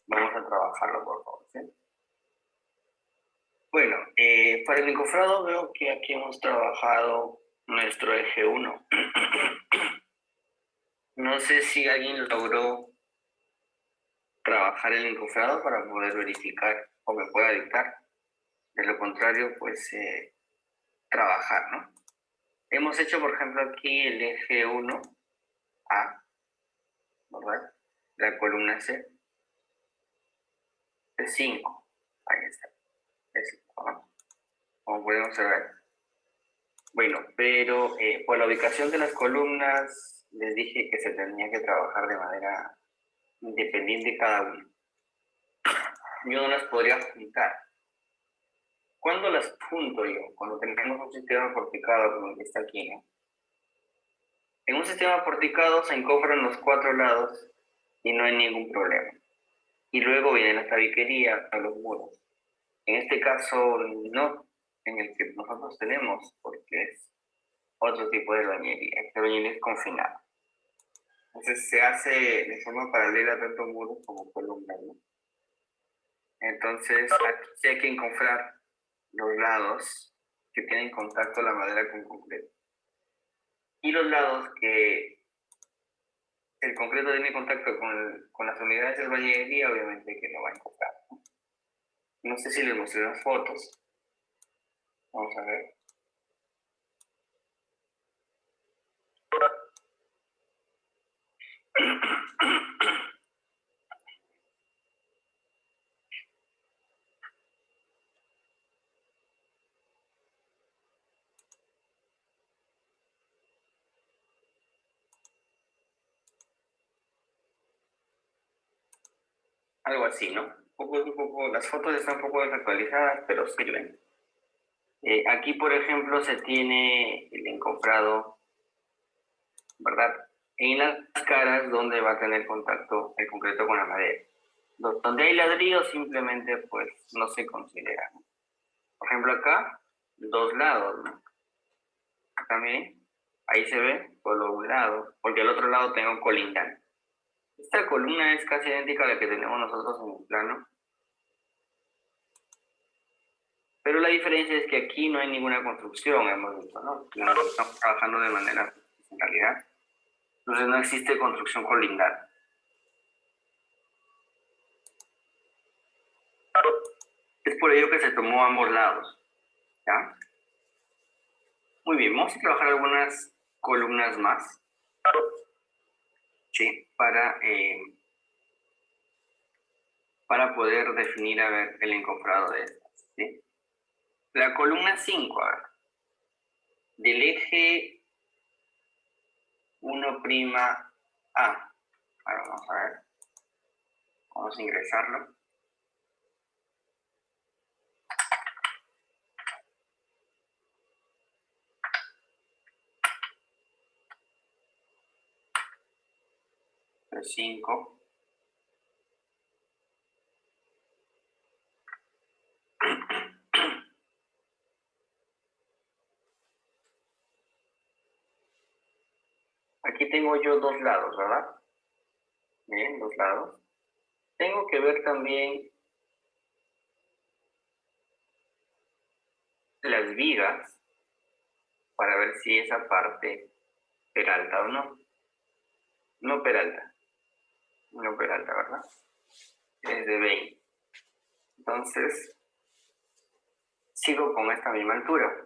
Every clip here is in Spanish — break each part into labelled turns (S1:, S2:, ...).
S1: Vamos a trabajarlo, por favor, ¿sí? Bueno, para el encofrado veo que aquí hemos trabajado nuestro eje 1. No sé si alguien logró trabajar el encofrado para poder verificar o me pueda dictar. De lo contrario, pues trabajar, ¿no? Hemos hecho, por ejemplo, aquí el eje 1A, ¿verdad? La columna C. Es 5. Ahí está. Es 5, ¿no? Como podemos ver. Bueno, pero por la ubicación de las columnas, les dije que se tenía que trabajar de manera independiente cada una. Yo no las podría juntar. ¿Cuándo las junto yo? Cuando tenemos un sistema porticado como el que está aquí, ¿no? En un sistema porticado se encofran los 4 lados y no hay ningún problema. Y luego viene la tabiquería a los muros. En este caso, no, en el que nosotros tenemos, porque es otro tipo de albañilería. Esta albañilería es confinada. Entonces se hace de forma paralela tanto muros como columnas, ¿no? Entonces aquí sí hay que encofrar los lados que tienen contacto la madera con concreto. Y los lados que el concreto tiene contacto con las unidades de albañilería, obviamente que no va a encofrar. No sé si les mostré las fotos. Vamos a ver. Algo así, ¿no? Las fotos están un poco desactualizadas, pero sirven. Aquí, por ejemplo, se tiene el encofrado, ¿verdad? En las caras donde va a tener contacto el concreto con la madera. Donde hay ladrillos simplemente pues no se considera, ¿no? Por ejemplo acá, 2 lados, ¿no? También, ahí se ve solo un lado, porque al otro lado tengo colindante. Esta columna es casi idéntica a la que tenemos nosotros en el plano, pero la diferencia es que aquí no hay ninguna construcción, hemos dicho, ¿no? Estamos trabajando de manera en realidad. Entonces no existe construcción colindante. Es por ello que se tomó ambos lados, ¿ya? Muy bien, vamos a trabajar algunas columnas más, ¿sí? Para poder definir, a ver, el encofrado de estas, ¿sí? La columna 5, a ver, del eje 1'A. Ahora vamos a ver, vamos a ingresarlo. El 5. Aquí tengo yo 2 lados, ¿verdad? Bien, 2 lados. Tengo que ver también las vigas para ver si esa parte peralta o no. No peralta. No peralta, ¿verdad? Es de 20. Entonces, sigo con esta misma altura.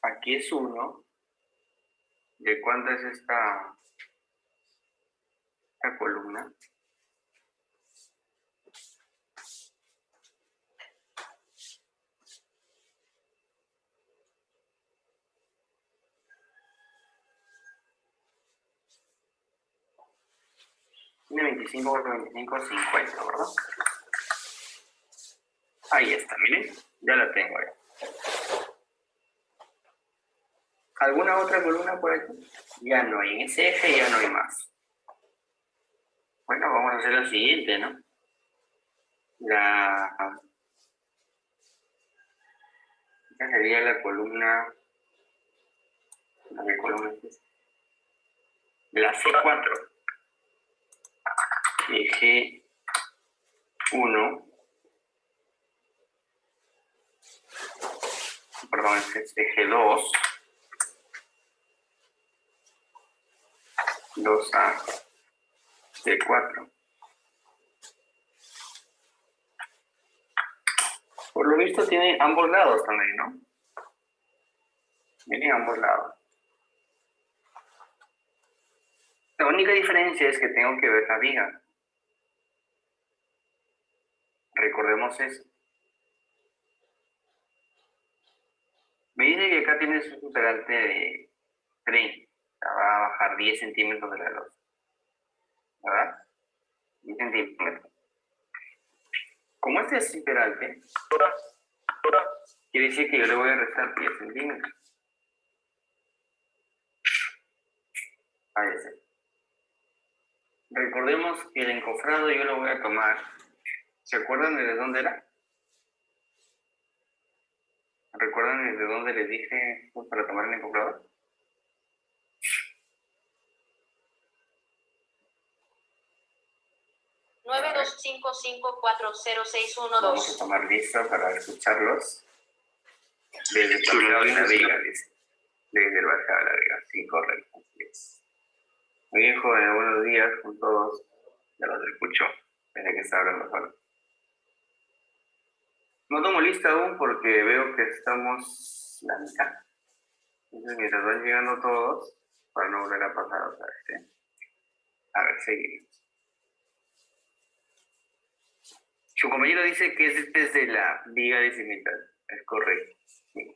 S1: Aquí es 1. ¿De cuánto es esta columna? Tiene 25 por 25, 50, ¿verdad? Ahí está, miren. Ya la tengo ya. ¿Alguna otra columna por aquí? Ya no hay. En ese eje ya no hay más. Bueno, vamos a hacer lo siguiente, ¿no? Esta sería la columna. ¿Qué columna es esta? La C4. Eje 1. Perdón, es eje 2. 2A. C4. Por lo visto tiene ambos lados también, ¿no? Tiene ambos lados. La única diferencia es que tengo que ver la viga. Recordemos eso. Me dice que acá tienes un superante de 30. Va a bajar 10 centímetros de la losa. ¿Verdad? 10 centímetros. Como este es imperalte, quiere decir que yo le voy a restar 10 centímetros. A ese. Recordemos que el encofrado yo lo voy a tomar. ¿Se acuerdan de dónde era? ¿Recuerdan desde dónde les dije para tomar el encofrado? Vamos a tomar lista para escucharlos. Desde el bajado de la viga, dice. Desde el bajado de la viga, sí, correcto. Yes. Muy bien, joven, buenos días con todos. Ya los escucho, desde que está hablando solo. No tomo lista aún porque veo que estamos la mitad. Entonces, mientras van llegando todos, para no volver a pasar otra vez, ¿sí? A ver, seguimos. Su compañero dice que es desde la viga de cimentación. Es correcto.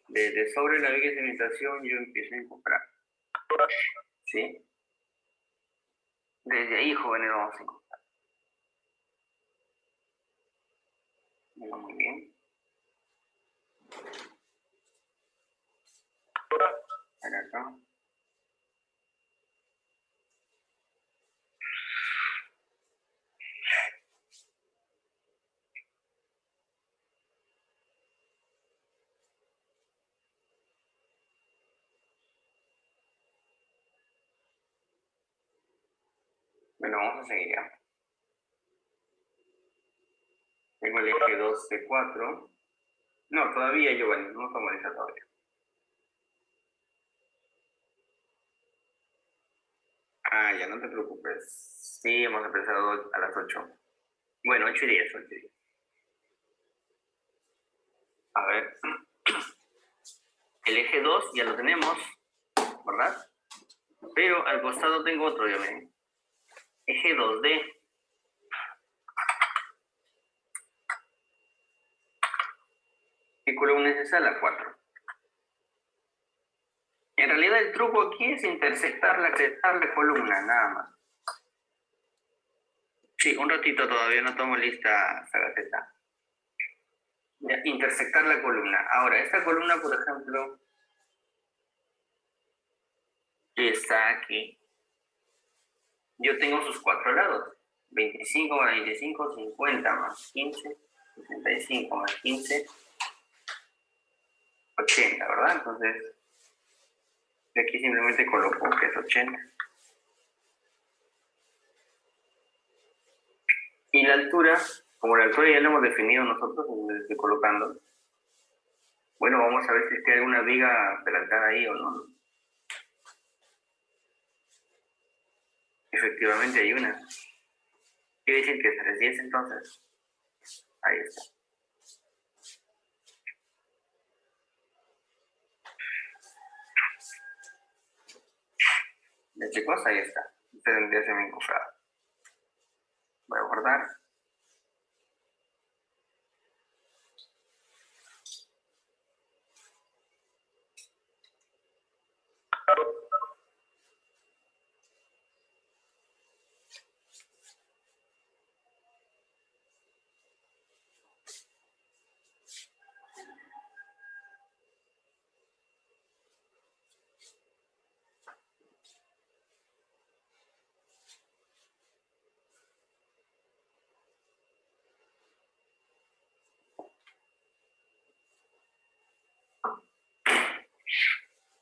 S1: Desde sobre la viga de cimentación yo empiezo a encofrar. ¿Sí? Desde ahí, jóvenes, vamos a encofrar. Muy bien. Acá. Bueno, vamos a seguir ya. Tengo el eje 2 de 4. No, todavía, Giovanni, no tomo esa todavía. Ah, ya no te preocupes. Sí, hemos empezado a las 8. Bueno, 8:10, 8:10. A ver. El eje 2 ya lo tenemos, ¿verdad? Pero al costado tengo otro, ya ven. Eje 2D. ¿Qué columna es esa? La 4. En realidad el truco aquí es intersectar la columna, nada más. Sí, un ratito todavía no tomo lista Sagaceta. Intersectar la columna. Ahora, esta columna, por ejemplo, que está aquí, yo tengo sus 4 lados. 25 más 25, 50 más 15, 65 más 15, 80, ¿verdad? Entonces, aquí simplemente coloco que es 80. Y la altura, como la altura ya la hemos definido nosotros, le estoy colocando. Bueno, vamos a ver si es que hay alguna viga adelantada ahí o no. Efectivamente hay una. Quiere decir que es 310 entonces. Ahí está. Ya chicos, ahí está. Este vendría a ser mi encofrado. Voy a guardar.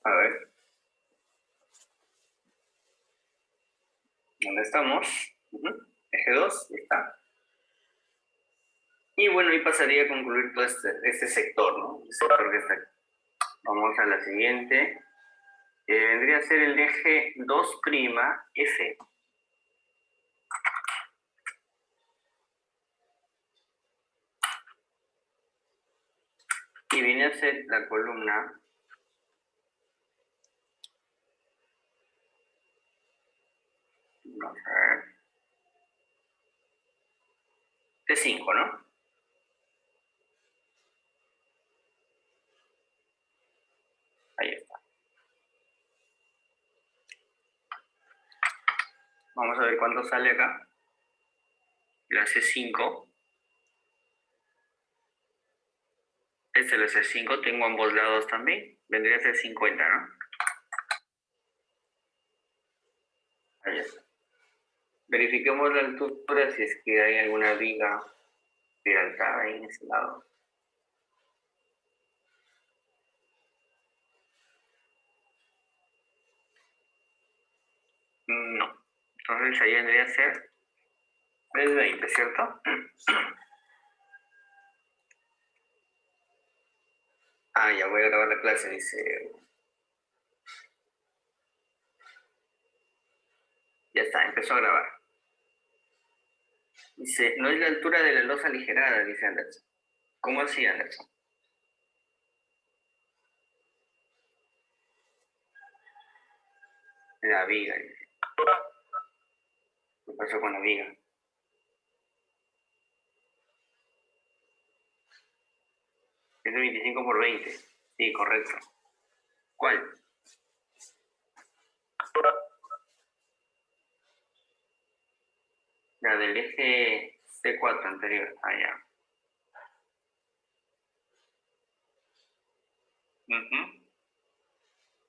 S1: A ver. ¿Dónde estamos? Eje 2, ahí está. Y bueno, ahí pasaría a concluir todo este sector, ¿no? El sector que está aquí. Vamos a la siguiente. Vendría a ser el eje 2' F. Y viene a ser la columna vamos a ver, T5, ¿no? Ahí está. Vamos a ver cuánto sale acá. La C5. Este es la C5, tengo ambos lados también. Vendría a ser 50, ¿no? Ahí está. Verifiquemos la altura si es que hay alguna viga peraltada ahí en ese lado. No. Entonces ahí vendría a ser 320, ¿cierto? Ah, ya voy a grabar la clase, dice. Ya está, empezó a grabar. Dice, no es la altura de la losa aligerada, dice Anderson. ¿Cómo así, Anderson? La viga, dice. ¿Qué pasó con la viga? Es de 25 por 20. Sí, correcto. ¿Cuál? La del eje C4 anterior. Ah, ya.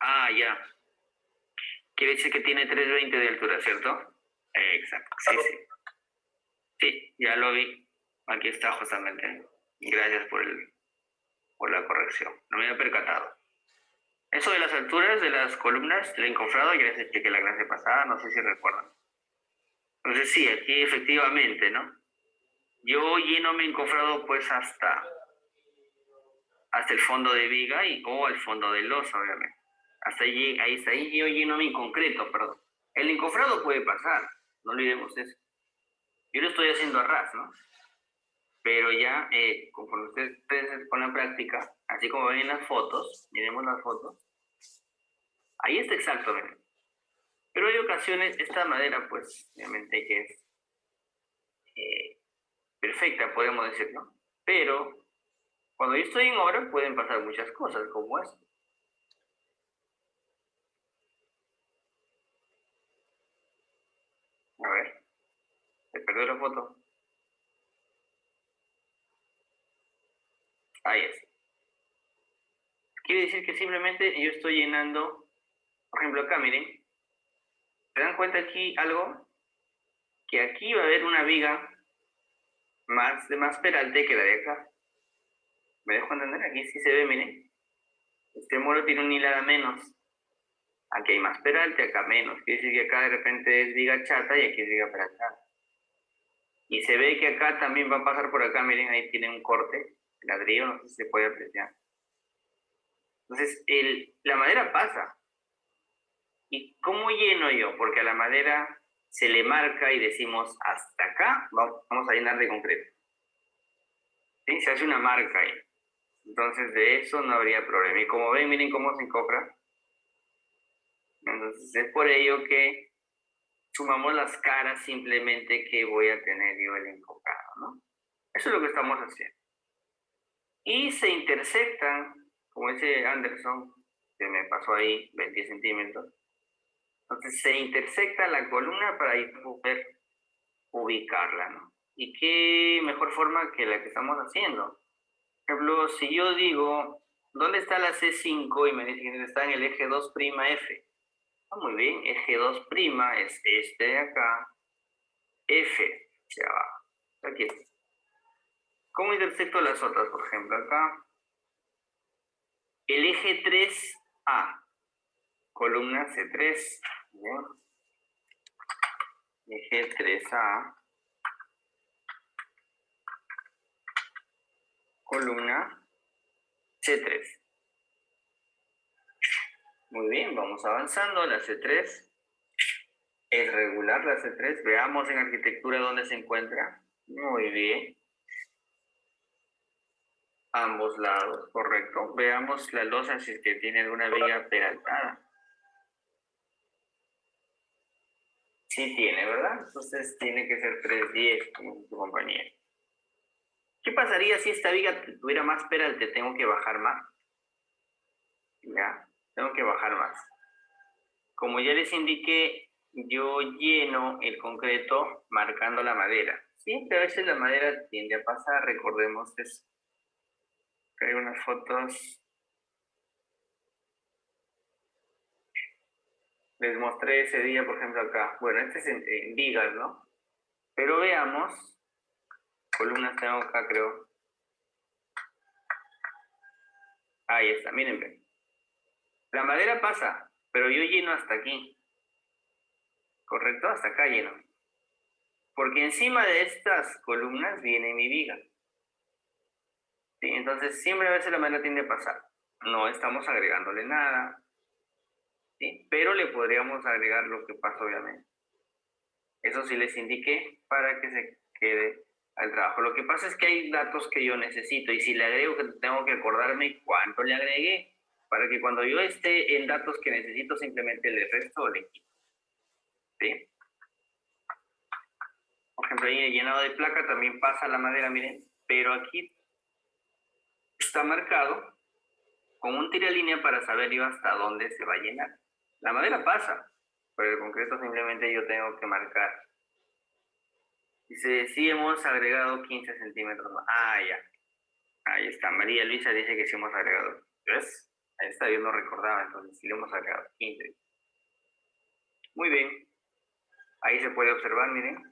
S1: Ah, ya. Quiere decir que tiene 320 de altura, ¿cierto? Exacto. Sí, sí. Sí, ya lo vi. Aquí está justamente. Gracias por la corrección. No me había percatado. Eso de las alturas de las columnas del encofrado, ya les expliqué la clase pasada, no sé si recuerdan. Entonces sí, aquí efectivamente, ¿no? Yo lleno mi encofrado pues hasta el fondo de viga o al fondo del losa, obviamente. Hasta ahí yo lleno mi concreto, perdón. El encofrado puede pasar, no olvidemos eso. Yo lo estoy haciendo a ras, ¿no? Pero ya, conforme ustedes ponen en práctica, así como ven en las fotos, miremos las fotos, ahí está exacto, ¿ven? Pero hay ocasiones, esta madera, pues, obviamente que es perfecta, podemos decir, ¿no? Pero cuando yo estoy en obra pueden pasar muchas cosas, como esto. A ver, se perdió la foto. Ahí es. Quiere decir que simplemente yo estoy llenando, por ejemplo, acá, miren, ¿se dan cuenta aquí algo? Que aquí va a haber una viga más peralte que la de acá. ¿Me dejo entender? Aquí sí se ve, miren. Este muro tiene una hilada menos. Aquí hay más peralte, acá menos. Quiere decir que acá de repente es viga chata y aquí es viga peraltada. Y se ve que acá también va a pasar por acá, miren, ahí tiene un corte, ladrillo, no sé si se puede apreciar. Entonces, la madera pasa. ¿Y cómo lleno yo? Porque a la madera se le marca y decimos, hasta acá vamos a llenar de concreto. ¿Sí? Se hace una marca ahí. Entonces, de eso no habría problema. Y como ven, miren cómo se encofra. Entonces, es por ello que sumamos las caras simplemente que voy a tener yo el encofrado, ¿no? Eso es lo que estamos haciendo. Y se intersectan, como dice Anderson, que me pasó ahí 20 centímetros. Entonces, se intersecta la columna para poder ubicarla, ¿no? ¿Y qué mejor forma que la que estamos haciendo? Por ejemplo, si yo digo, ¿dónde está la C5? Y me dicen que está en el eje 2' F. Ah, muy bien, eje 2' es este de acá, F hacia abajo. Aquí está. ¿Cómo intersecto las otras? Por ejemplo, acá, el eje 3A, columna C3. ¿Bien? eje 3A, columna C3. Muy bien, vamos avanzando. La C3 es regular, la C3. Veamos en arquitectura dónde se encuentra. Muy bien. Ambos lados, correcto. Veamos la losa si es que tiene alguna viga peraltada. Sí tiene, ¿verdad? Entonces tiene que ser 310 como tu compañero. ¿Qué pasaría si esta viga tuviera más peralte? Tengo que bajar más. Ya, tengo que bajar más. Como ya les indiqué, yo lleno el concreto marcando la madera. Siempre a veces la madera tiende a pasar, recordemos eso. Acá hay unas fotos. Les mostré ese día, por ejemplo, acá. Bueno, este es en vigas, ¿no? Pero veamos. Columnas tengo acá, creo. Ahí está, mírenme. La madera pasa, pero yo lleno hasta aquí. ¿Correcto? Hasta acá lleno. Porque encima de estas columnas viene mi viga. ¿Sí? Entonces, siempre a veces la madera tiende a pasar. No estamos agregándole nada. ¿Sí? Pero le podríamos agregar lo que pasa, obviamente. Eso sí les indiqué para que se quede al trabajo. Lo que pasa es que hay datos que yo necesito y si le agrego, que tengo que acordarme cuánto le agregué para que cuando yo esté en datos que necesito simplemente le resto o le quito. ¿Sí? Por ejemplo, ahí el llenado de placa también pasa la madera, miren, pero aquí está marcado con un tiralínea para saber yo hasta dónde se va a llenar. La madera pasa, pero el concreto simplemente yo tengo que marcar. Dice, sí hemos agregado 15 centímetros más. Ah, ya. Ahí está. María Luisa dice que sí hemos agregado. ¿Ves? Ahí está, yo no recordaba, entonces sí le hemos agregado 15. Muy bien. Ahí se puede observar, miren.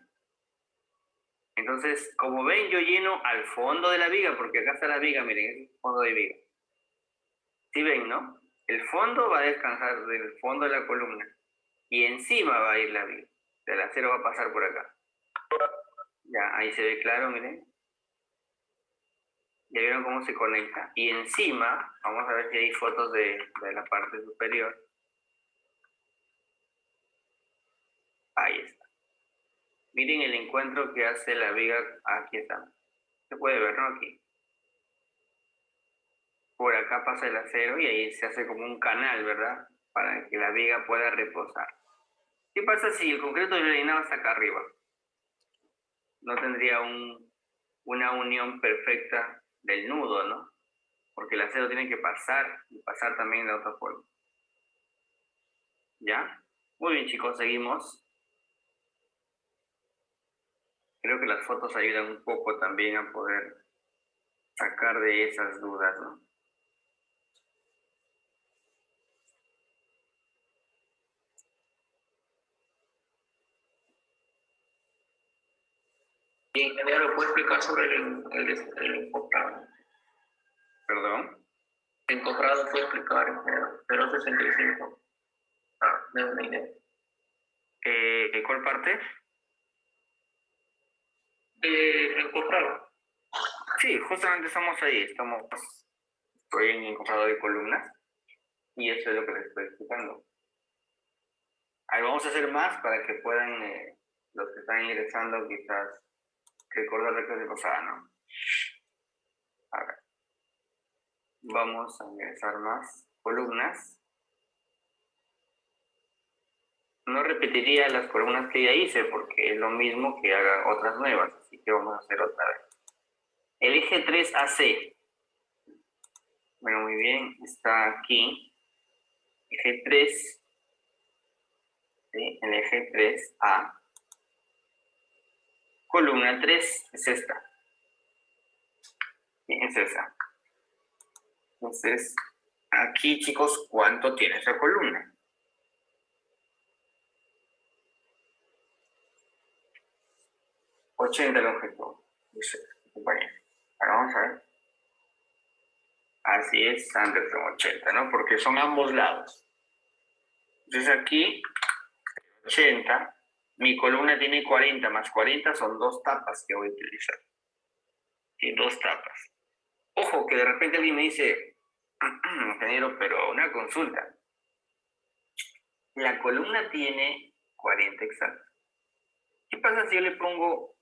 S1: Entonces, como ven, yo lleno al fondo de la viga, porque acá está la viga, miren, es el fondo de viga. ¿Sí ven, no? El fondo va a descansar del fondo de la columna y encima va a ir la viga. El acero va a pasar por acá. Ya, ahí se ve claro, miren. Ya vieron cómo se conecta. Y encima, vamos a ver si hay fotos de la parte superior. Ahí está. Miren el encuentro que hace la viga. Aquí está. Se puede ver, ¿no? Aquí. Por acá pasa el acero y ahí se hace como un canal, ¿verdad? Para que la viga pueda reposar. ¿Qué pasa si el concreto lo llenaba hasta acá arriba? No tendría una unión perfecta del nudo, ¿no? Porque el acero tiene que pasar y pasar también de otra forma. ¿Ya? Muy bien, chicos, seguimos. Creo que las fotos ayudan un poco también a poder sacar de esas dudas, ¿no? Y ingeniero, ¿me puede explicar sobre el encofrado? ¿Perdón? El encofrado puede explicar, ingeniero, 0,65. Ah, me da una idea. ¿Cuál parte? El encofrado. Sí, justamente estamos ahí, estoy en encofrado de columnas y eso es lo que les estoy explicando. Ahí vamos a hacer más para que puedan, los que están ingresando, quizás recordar la clase pasada, ¿no? A ver. Vamos a ingresar más columnas. No repetiría las columnas que ya hice porque es lo mismo que haga otras nuevas, así que vamos a hacer otra vez. El eje 3AC. Bueno, muy bien, está aquí. Eje 3. ¿Sí? El eje 3A. Columna 3 es esta. ¿Sí? Es esa. Entonces, aquí, chicos, ¿cuánto tiene esa columna? 80 de longitud, dice el compañero. Ahora vamos a ver. Así es, Anderson, 80, ¿no? Porque son ambos lados. Entonces aquí, 80 Mi columna tiene 40, más 40 son 2 tapas que voy a utilizar. Tiene 2 tapas. Ojo, que de repente alguien me dice, ingeniero, pero una consulta. La columna tiene 40 exactos. ¿Qué pasa si yo le pongo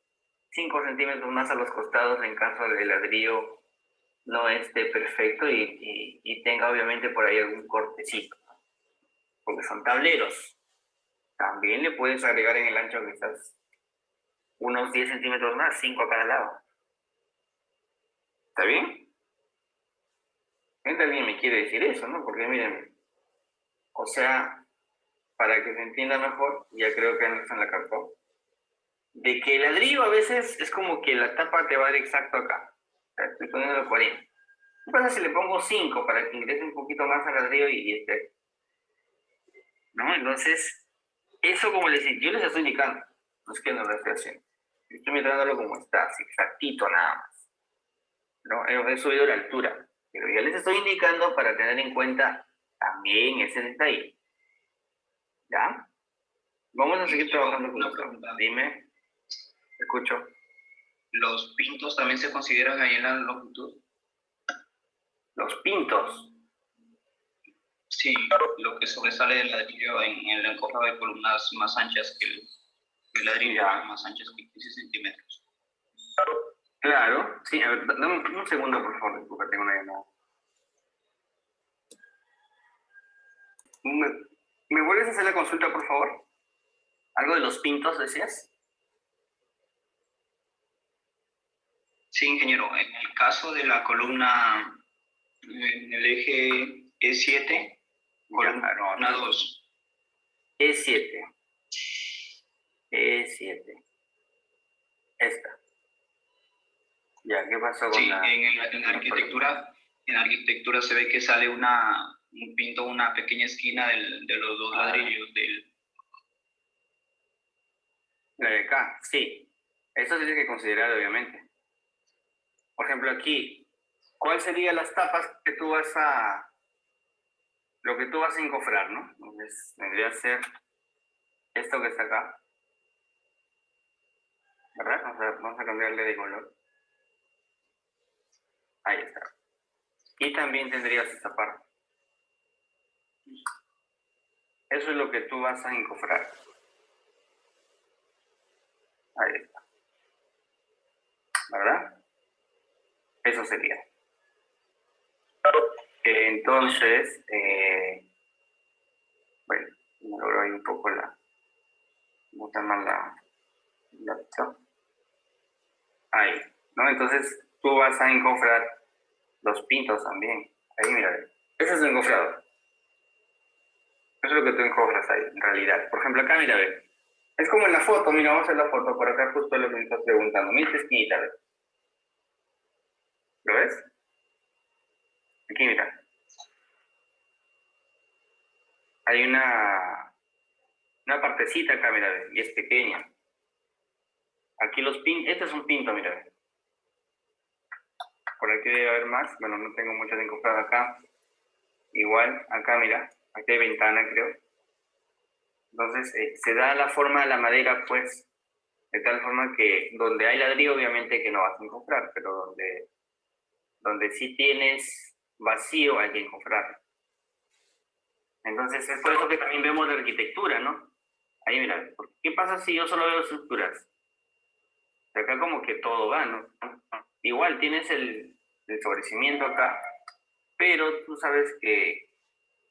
S1: 5 centímetros más a los costados en caso del ladrillo no esté perfecto y tenga obviamente por ahí algún cortecito? Porque son tableros. También le puedes agregar en el ancho quizás unos 10 centímetros más, 5 a cada lado. ¿Está bien? Alguien me quiere decir eso, ¿no? Porque miren, o sea, para que se entienda mejor, ya creo que Anderson la captó, de que el ladrillo a veces es como que la tapa te va a dar exacto acá. O sea, estoy poniendo 40. ¿Qué pasa si le pongo 5 para que ingrese un poquito más al ladrillo y esté? ¿No? Entonces, eso como les decía, yo les estoy indicando, no es que no lo estoy haciendo. Estoy mirándolo como está, así, exactito nada más. ¿No? He subido la altura, pero ya les estoy indicando para tener en cuenta también ese detalle. ¿Ya? Vamos a seguir trabajando con esto. Dime, escucho.
S2: ¿Los pintos también se consideran ahí en la longitud?
S1: Los pintos.
S2: Sí, lo que sobresale del ladrillo en el encofrado de columnas más anchas que el ladrillo, más anchas que 15 centímetros.
S1: Claro, sí, a ver, dame un segundo, por favor, porque tengo una llamada. ¿Me vuelves a hacer la consulta, por favor? ¿Algo de los pintos decías?
S2: Sí, ingeniero, en el caso de la columna en el eje E7, columna 2.
S1: E7. E7. Esta. Ya, ¿qué pasó con la...?
S2: En arquitectura se ve que sale un pinto, una pequeña esquina de los dos ladrillos del...
S1: La de acá, sí. Eso se tiene que considerar, obviamente. Por ejemplo, aquí, ¿cuál serían las tapas que tú vas a... lo que tú vas a encofrar, ¿no? Entonces, vendría a ser esto que está acá. ¿Verdad? Vamos a cambiarle de color. Ahí está. Y también tendrías esta parte. Eso es lo que tú vas a encofrar. Ahí está. ¿Verdad? Eso sería. Entonces, bueno, me logro ahí un poco botar más la ahí, ¿no? Entonces, tú vas a encofrar los pintos también. Ahí, mira, ese es el encofrado. Eso es lo que tú encofras ahí, en realidad. Por ejemplo, acá, mira, ve. Es como en la foto, mira, vamos a ver la foto. Por acá justo lo que me estás preguntando. Mira esta esquinita, ¿ves? ¿Lo ves? Aquí, mira. Hay una partecita acá, mira, ¿ves? Y es pequeña. Aquí los pintos, este es un pinto, mira, ¿ves? Por aquí debe haber más. Bueno, no tengo muchas encofradas acá. Igual, acá, mira. Aquí hay ventana, creo. Entonces, se da la forma de la madera, pues, de tal forma que donde hay ladrillo, obviamente que no vas a encofrar, pero donde sí tienes vacío, hay que encofrar. Entonces, es por eso que también vemos la arquitectura, ¿no? Ahí, mira, ¿qué pasa si yo solo veo estructuras? De acá como que todo va, ¿no? Igual tienes el sobrecimiento acá, pero tú sabes que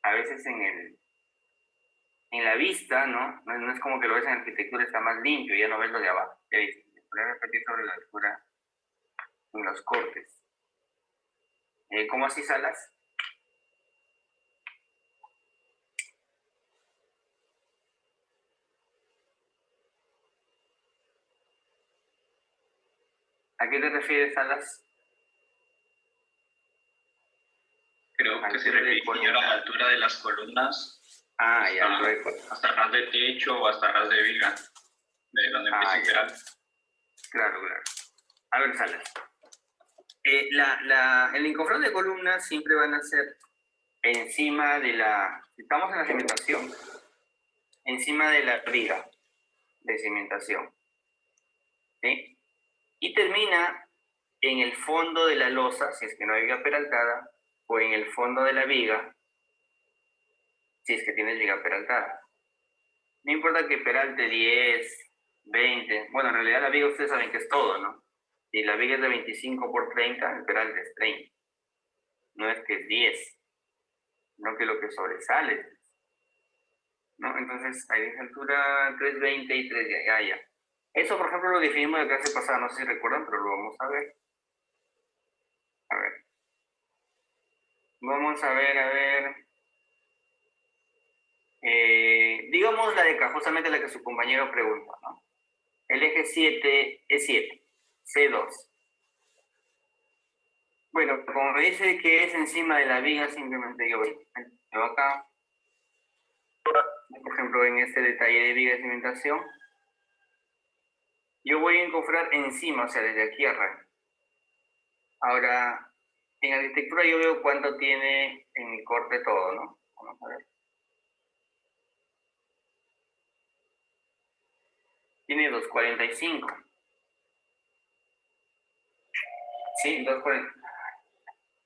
S1: a veces en la vista, ¿no? No es como que lo ves en arquitectura, está más limpio, ya no ves lo de abajo. Ya viste, voy a repetir sobre la altura en los cortes. ¿Cómo así, Salas? ¿A qué te refieres, Salas?
S2: Creo que se refiere a la altura de las columnas.
S1: Ah, ya,
S2: hasta ras de techo o hasta ras de viga. De donde empieza a
S1: Claro, claro. A ver, Salas. El encofrado de columnas siempre van a ser encima de si estamos en la cimentación, encima de la viga. de cimentación. ¿Sí? Y termina en el fondo de la losa, si es que no hay viga peraltada, o en el fondo de la viga, si es que tienes viga peraltada. No importa que peralte 10, 20, bueno, en realidad la viga ustedes saben que es todo, ¿no? Si la viga es de 25 por 30, el peralte es 30. No es que es 10, no que lo que sobresale, ¿no? Entonces, hay de altura 320 y 3 ya. Eso, por ejemplo, lo definimos de la clase pasada, no sé si recuerdan, pero lo vamos a ver. A ver. Vamos a ver. Digamos la de acá, justamente la que su compañero pregunta, ¿no? El eje 7 es 7, C2. Bueno, como me dice que es encima de la viga, simplemente yo voy acá. Por ejemplo, en este detalle de viga de cimentación, yo voy a encofrar encima, o sea, desde aquí arriba. Ahora, en arquitectura yo veo cuánto tiene en mi corte todo, ¿no? Vamos a ver. Tiene 245. Sí, 240.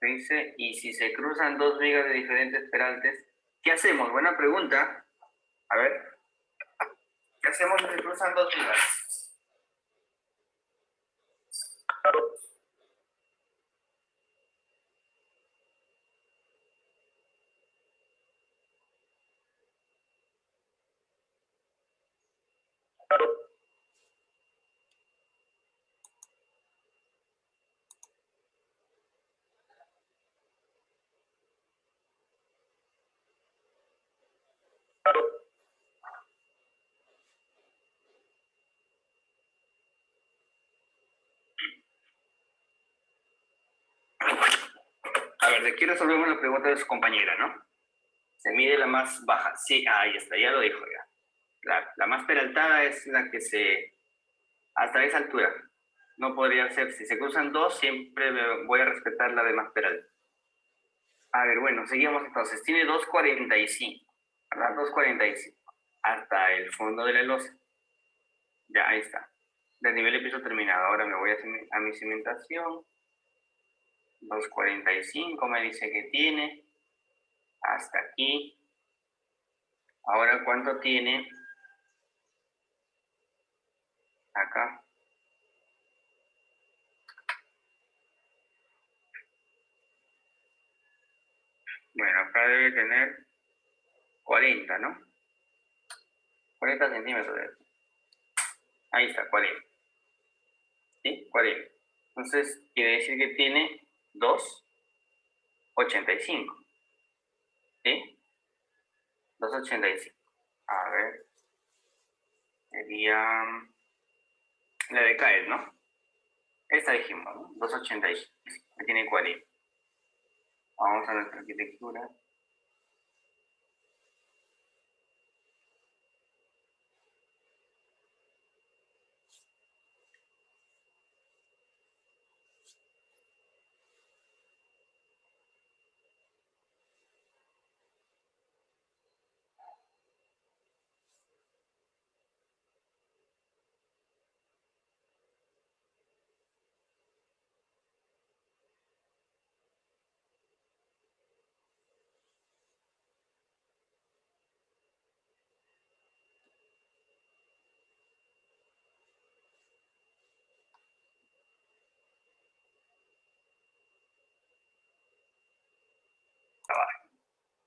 S1: Dice, y si se cruzan dos vigas de diferentes peraltes, ¿qué hacemos? Buena pregunta. A ver, ¿qué hacemos si se cruzan dos vigas? A ver, de aquí resolvemos la pregunta de su compañera, ¿no? Se mide la más baja. Sí, ahí está, ya lo dijo ya. La más peraltada es la que se... hasta esa altura. No podría ser, si se cruzan dos, siempre voy a respetar la de más peralta. A ver, bueno, seguimos entonces. Tiene 245, ¿verdad? 245. Hasta el fondo de la losa. Ya, ahí está. Del nivel de piso terminado. Ahora me voy a mi cimentación. 245 me dice que tiene. Hasta aquí. Ahora, ¿cuánto tiene? Acá. Bueno, acá debe tener 40, ¿no? 40 centímetros. Ahí está, 40. ¿Sí? 40. Entonces, quiere decir que tiene 2,85. ¿Sí? 2,85. A ver. Sería la de CAED, ¿no? Esta dijimos, ¿no? 2,85. Que tiene 40. Vamos a nuestra arquitectura.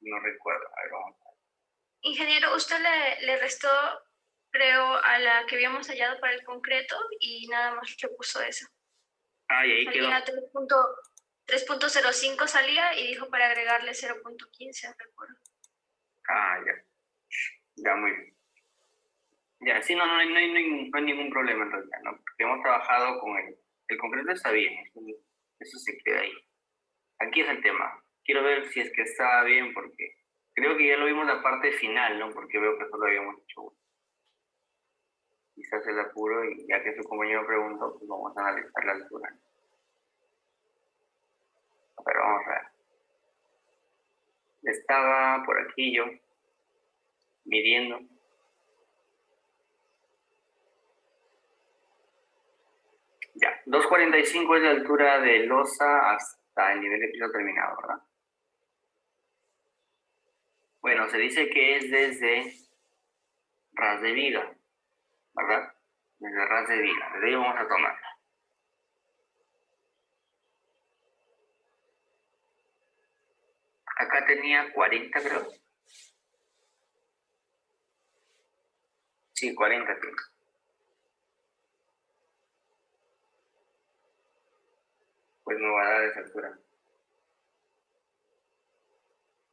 S1: No recuerdo. A ver, vamos.
S3: Ingeniero, usted le restó, creo, a la que habíamos hallado para el concreto y nada más le puso eso.
S1: Ah, y ahí quedó.
S3: Salía 3.05 salía y dijo para agregarle 0.15, recuerdo.
S1: Ah, ya. Ya, muy bien. Ya, sí, no hay ningún problema en realidad, ¿no? Porque hemos trabajado con el concreto, está bien, eso se queda ahí. Aquí es el tema. Quiero ver si es que está bien, porque creo que ya lo vimos la parte final, ¿no? Porque veo que solo habíamos hecho uno. Quizás el apuro, y ya que su compañero preguntó, pues vamos a analizar la altura. Pero vamos a ver. Estaba por aquí yo, midiendo. 2.45 es la altura de losa hasta el nivel de piso terminado, ¿verdad? Bueno, se dice que es desde ras de viga, ¿verdad? Desde ras de viga. Desde ahí vamos a tomar. Acá tenía 40, creo. Sí, 40, creo. Pues me va a dar esa altura.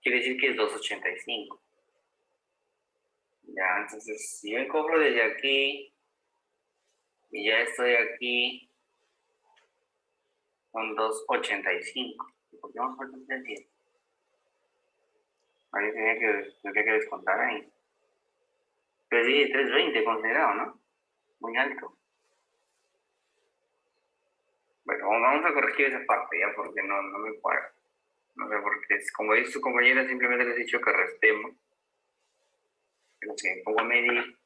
S1: Quiere decir que es 2.85. Ya, entonces, si yo encojo desde aquí y ya estoy aquí, son 2.85. ¿Por qué vamos a poner 10? Ahí tendría que descontar ahí. Pero sí, 3.20 considerado, ¿no? Muy alto. Bueno, vamos a corregir esa parte ya, porque no me cuadra. No sé por qué. Como dice su compañera, simplemente les he dicho que restemos. Pero si me pongo a medir,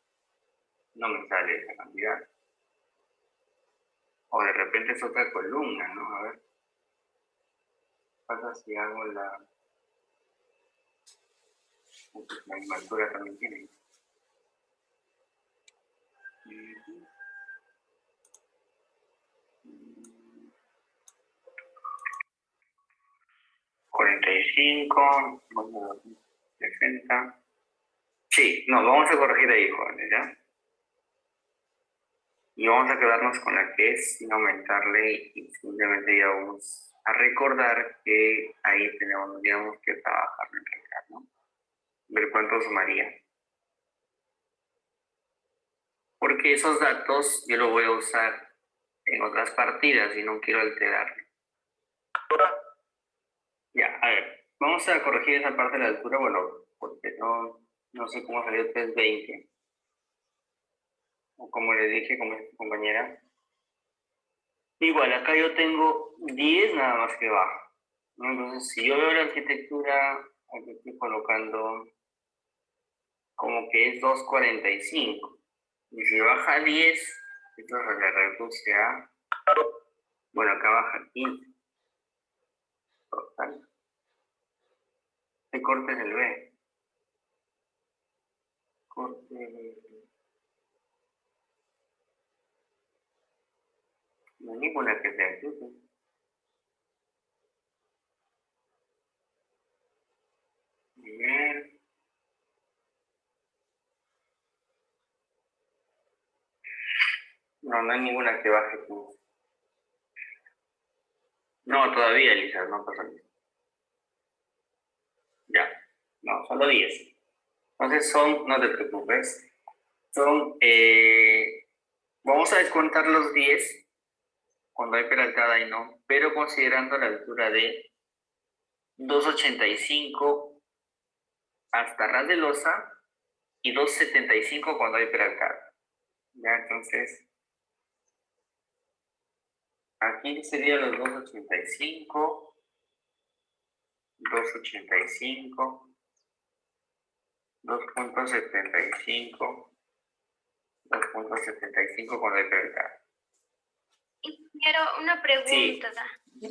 S1: no me sale esa cantidad. O de repente es otra columna, ¿no? A ver. ¿Qué pasa si hago la misma altura también tiene? 45, 60. Sí, no, vamos a corregir ahí, jóvenes, ¿ya? Y vamos a quedarnos con la que es sin aumentarle y simplemente ya vamos a recordar que ahí tendríamos que trabajar en realidad, ¿no? Ver cuánto sumaría. Porque esos datos yo los voy a usar en otras partidas y no quiero alterarlo. Ya, a ver, vamos a corregir esa parte de la altura, bueno, porque no sé cómo salió 320. O como le dije con mi compañera. Igual, acá yo tengo 10 nada más que baja, ¿no? Entonces, si yo veo la arquitectura, aquí estoy colocando como que es 2.45. Y si baja 10, esto se le reduce a, bueno, acá baja 15. Total. Este corte es el B. Corte. No hay ninguna que sea aquí. Bien. No hay ninguna que baje 15. No, todavía, Elisa, no pasa nada. Ya. No, solo 10. Entonces no te preocupes, vamos a descontar los 10 cuando hay peraltada y no, pero considerando la altura de 2.85 hasta ras de losa y 2.75 cuando hay peraltada. Ya, entonces, aquí serían los 2.85, 2.85, 2.75, 2.75 cuando hay peraltada.
S3: Ingeniero, una pregunta.
S1: Sí,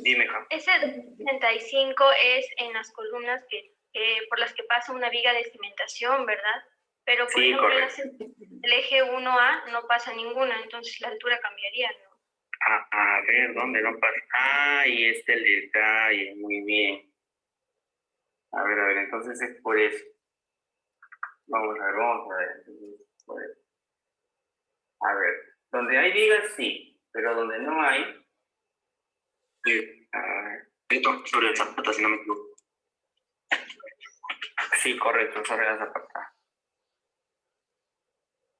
S1: dime, hija.
S3: Ese 65 es en las columnas por las que pasa una viga de cimentación, ¿verdad? Pero, por
S1: Sí,
S3: ejemplo,
S1: correcto.
S3: en el eje 1A no pasa ninguna, entonces la altura cambiaría, ¿no?
S1: A ver, ¿dónde no pasa? Ahí está el detalle, muy bien. A ver, entonces es por eso. Vamos a ver. Entonces, por eso. A ver, donde hay vigas, sí, pero donde no hay... Esto sobre la zapata, si no me equivoco. Sí, correcto, sobre la zapata.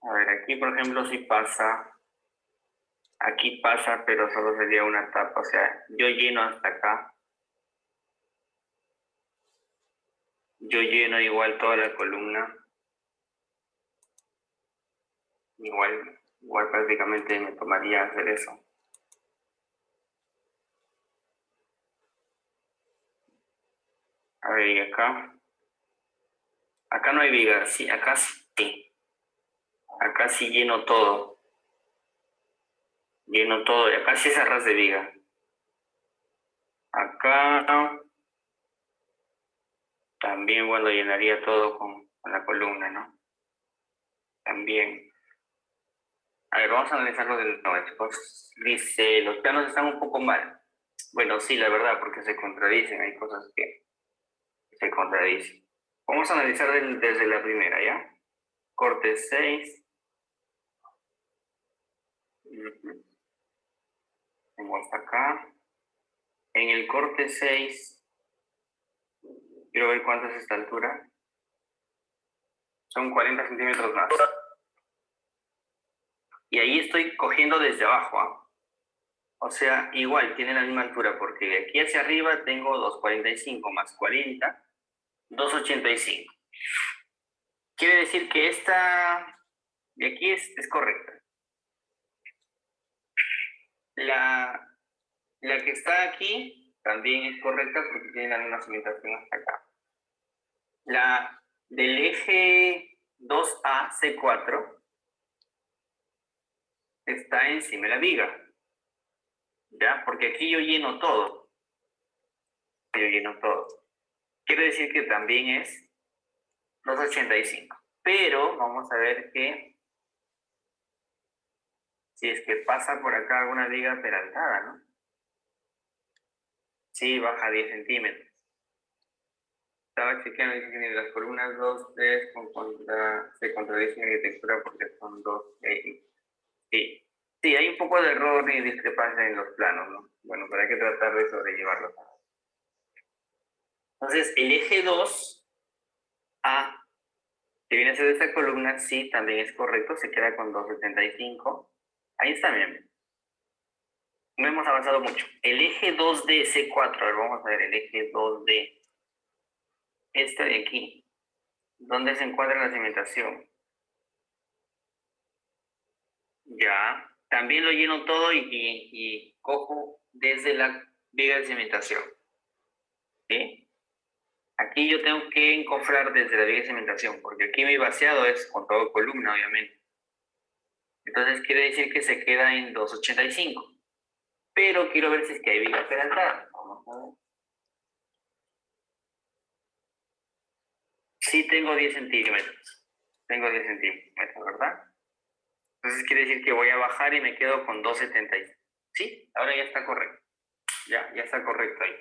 S1: A ver, aquí, por ejemplo, sí pasa... Aquí pasa, pero solo sería una tapa, o sea, yo lleno hasta acá. Yo lleno igual toda la columna. Igual prácticamente me tomaría hacer eso. A ver, y acá. Acá no hay vigas, sí, acá sí. Acá sí lleno todo. Lleno todo, y acá sí es a ras de viga. Acá también, bueno, llenaría todo con la columna, ¿no? También. A ver, vamos a analizarlo de nuevo. Pues, dice, los planos están un poco mal. Bueno, sí, la verdad, porque se contradicen, hay cosas que se contradicen. Vamos a analizar desde la primera, ¿ya? Corte 6. Tengo hasta acá. En el corte 6, quiero ver cuánto es esta altura. Son 40 centímetros más. Y ahí estoy cogiendo desde abajo, ¿ah? O sea, igual, tiene la misma altura, porque de aquí hacia arriba tengo 2,45 más 40, 2,85. Quiere decir que esta de aquí es correcta. La que está aquí también es correcta porque tiene la misma cimentación hasta acá. La del eje 2A, C4, está encima de la viga. ¿Ya? Porque aquí yo lleno todo. Yo lleno todo. Quiere decir que también es 2,85. Pero vamos a ver que si es que pasa por acá alguna viga peraltada, ¿no? Sí, baja 10 centímetros. Estaba chequeando y dice que las columnas 2, 3 se contradicen en arquitectura porque son 2. Sí. Sí, hay un poco de error y discrepancia en los planos, ¿no? Bueno, pero hay que tratar de sobrellevarlo. Entonces, el eje 2A, que viene a ser esta columna, sí, también es correcto, se queda con 2,75. Ahí está bien. No hemos avanzado mucho. El eje 2D, C4, a ver, vamos a ver el eje 2D. Este de aquí, ¿dónde se encuentra la cimentación? Ya, también lo lleno todo y cojo desde la viga de cimentación. ¿Sí? Aquí yo tengo que encofrar desde la viga de cimentación, porque aquí mi vaciado es con todo columna, obviamente. Entonces quiere decir que se queda en 2,85. Pero quiero ver si es que hay viga peraltada. Vamos a ver. Sí tengo 10 centímetros. Tengo 10 centímetros, ¿verdad? Entonces quiere decir que voy a bajar y me quedo con 2,75. Sí, ahora ya está correcto. Ya está correcto ahí.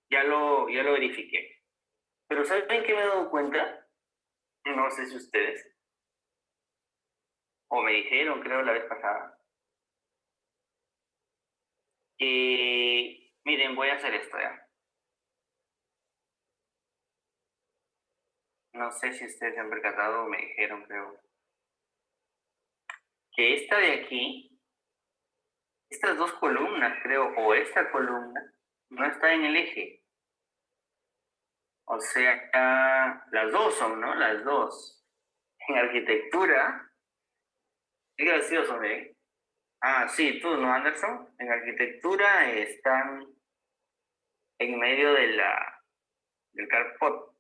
S1: Ya lo verifiqué. Pero ¿saben qué me he dado cuenta? No sé si ustedes, o me dijeron, creo, la vez pasada, que, miren, voy a hacer esto ya. No sé si ustedes se han percatado o me dijeron, creo, que esta de aquí, estas dos columnas, creo, o esta columna, no está en el eje. O sea, las dos son, ¿no? Las dos. En arquitectura, qué gracioso, ¿eh? Ah, sí, tú, ¿no, Anderson? En arquitectura están en medio del carport,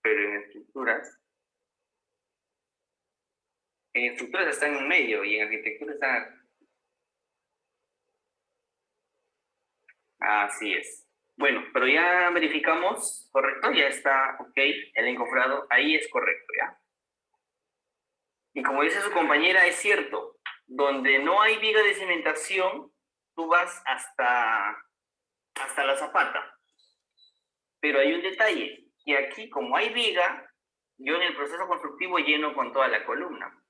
S1: pero en estructuras están en medio y en arquitectura están... Así es. Bueno, pero ya verificamos, correcto, ya está, ok, el encofrado, ahí es correcto, ¿ya? Y como dice su compañera, es cierto, donde no hay viga de cimentación, tú vas hasta la zapata. Pero hay un detalle, que aquí como hay viga, yo en el proceso constructivo lleno con toda la columna.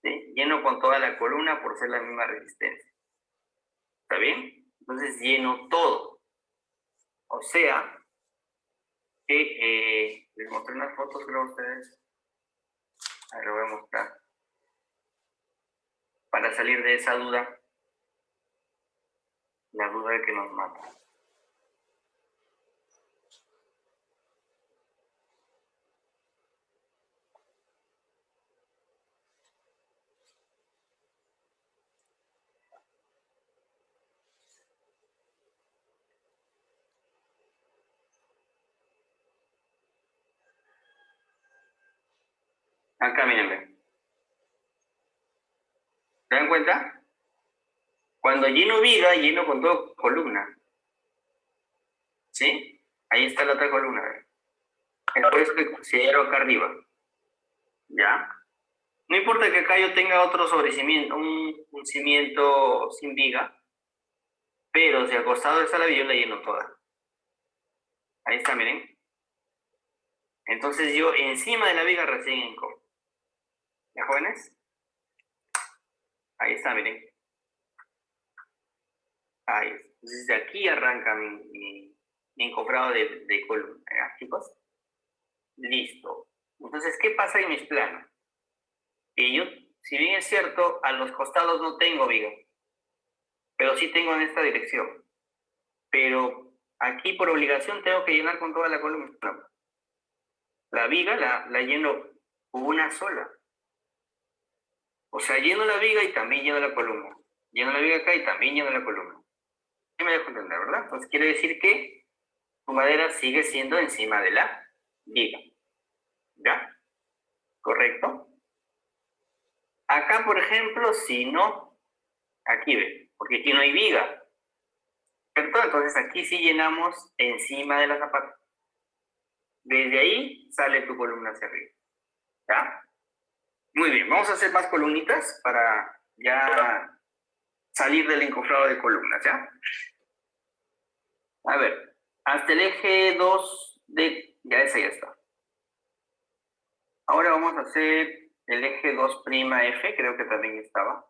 S1: ¿Sí? Lleno con toda la columna por ser la misma resistencia. ¿Está bien? Entonces lleno todo. O sea, que les mostré unas fotos, creo a ustedes. Ahí lo voy a mostrar. Para salir de esa duda, la duda de que nos mata. Acá, mírenme. ¿Se dan cuenta? Cuando lleno viga, lleno con toda columna. ¿Sí? Ahí está la otra columna. Es por eso que considero acá arriba. ¿Ya? No importa que acá yo tenga otro sobrecimiento, un cimiento sin viga, pero si al costado está la viga, yo la lleno toda. Ahí está, miren. Entonces yo encima de la viga recién enco. ¿Ya, jóvenes? Ahí está, miren. Ahí. Entonces de aquí arranca mi encofrado de columna. ¿Ya, chicos? Listo. Entonces, ¿qué pasa en mis planos? Que yo, si bien es cierto, a los costados no tengo viga, pero sí tengo en esta dirección. Pero aquí por obligación tengo que llenar con toda la columna. La viga la lleno una sola. O sea, lleno la viga y también lleno la columna. Lleno la viga acá y también lleno la columna. ¿Sí me dejo entender, verdad? Pues quiere decir que tu madera sigue siendo encima de la viga. ¿Ya? ¿Correcto? Acá, por ejemplo, si no, aquí ve, porque aquí no hay viga. ¿Cierto? Entonces aquí sí llenamos encima de la zapata. Desde ahí sale tu columna hacia arriba. ¿Ya? Muy bien, vamos a hacer más columnitas para ya salir del encofrado de columnas, ¿ya? A ver, hasta el eje 2 de... Ya ese ya está. Ahora vamos a hacer el eje 2' F, creo que también estaba.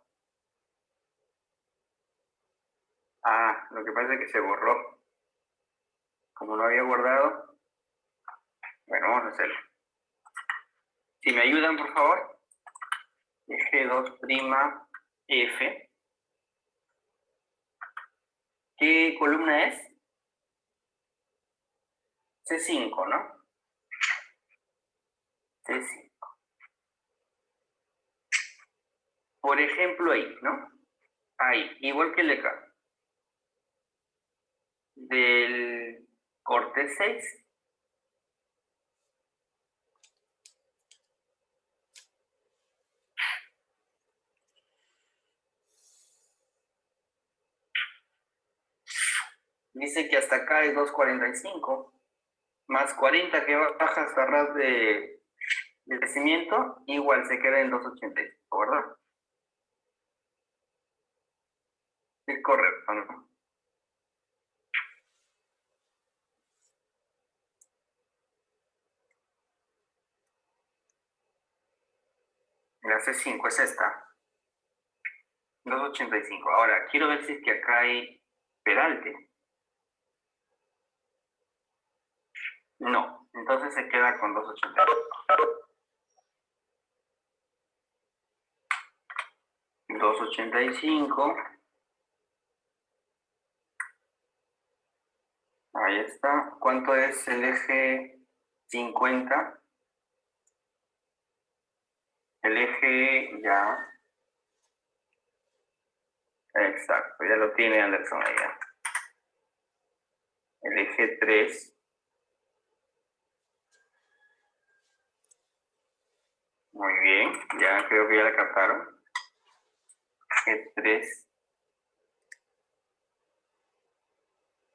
S1: Ah, lo que pasa es que se borró. Como no había guardado. Bueno, vamos a hacerlo. Si me ayudan, por favor. Eje 2' F. ¿Qué columna es? C5, ¿no? C5. Por ejemplo, ahí, ¿no? Ahí, igual que el de acá. Del corte 6. Dice que hasta acá es 2,45. Más 40 que baja hasta ras de crecimiento, igual se queda en 2,85, ¿verdad? Es correcto, ¿no? La C5 es esta. 2,85. Ahora, quiero ver si es que acá hay peralte. No, entonces se queda con 2,85. 2,85. Ahí está. ¿Cuánto es el eje 50? El eje ya. Exacto, ya lo tiene Anderson ahí. ¿Ya? El eje 3. Muy bien, ya creo que ya la captaron. Eje 3.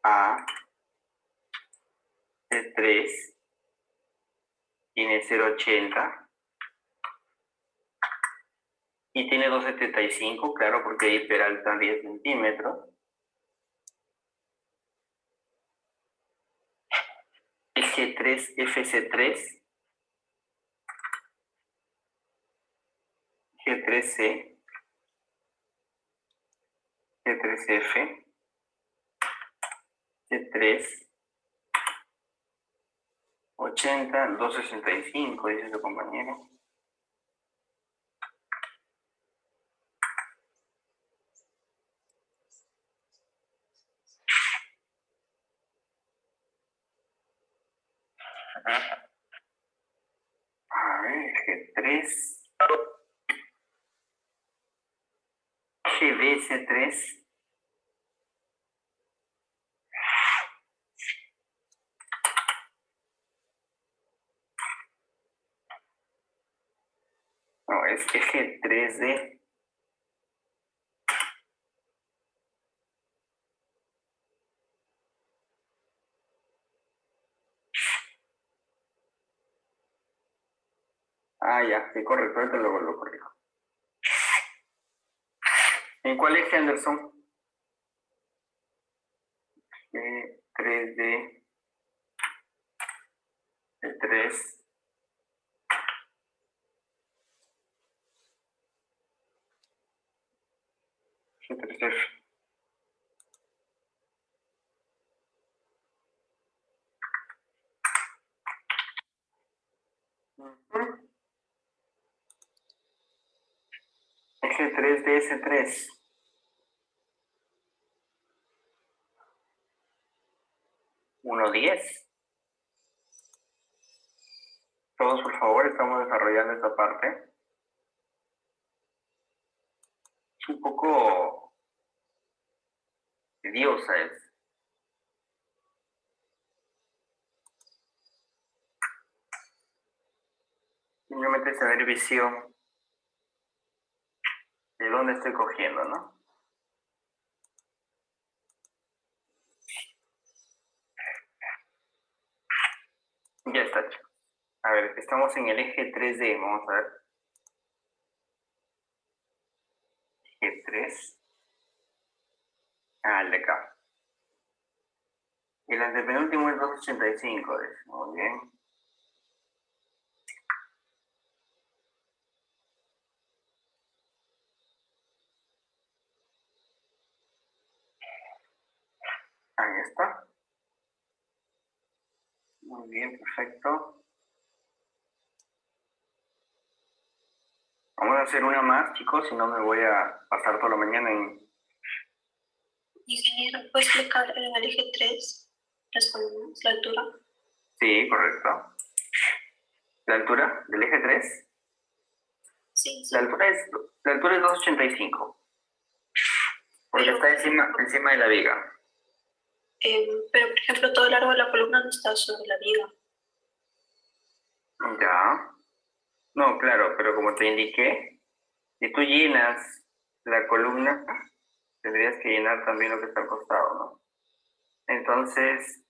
S1: A. C3. Tiene 0,80. Y tiene 2,75, claro, porque ahí peraltan 10 centímetros. Eje 3, FC3. G3C. G3F. C3. 80, 2,65, dice su compañero. A ver, G3. GBC3. No, es eje 3D. Ah, ya, sí, correcto, ahorita lo corrijo. ¿En cuál eje, Anderson? 3D, el 3. El tercer. Ujú. Eje 3 de S3. 1,10. Todos, por favor, estamos desarrollando esta parte. Es un poco tediosa, es. Simplemente tener visión de dónde estoy cogiendo, ¿no? Ya está, chicos. A ver, estamos en el eje 3D, vamos a ver. Eje 3. Ah, el de acá. Y el antepenúltimo es 285, muy bien. Ahí está. Muy bien, perfecto. Vamos a hacer una más, chicos, si no me voy a pasar toda la mañana en...
S4: Ingeniero, ¿puede explicar en el eje 3 las columnas, la altura?
S1: Sí, correcto. ¿La altura del eje 3?
S4: Sí, sí.
S1: La altura es 285. Porque
S4: Pero,
S1: está encima de la viga.
S4: pero, por ejemplo, todo el largo de la columna no está sobre la viga.
S1: Ya. No, claro, pero como te indiqué, si tú llenas la columna, tendrías que llenar también lo que está al costado, ¿no? Entonces,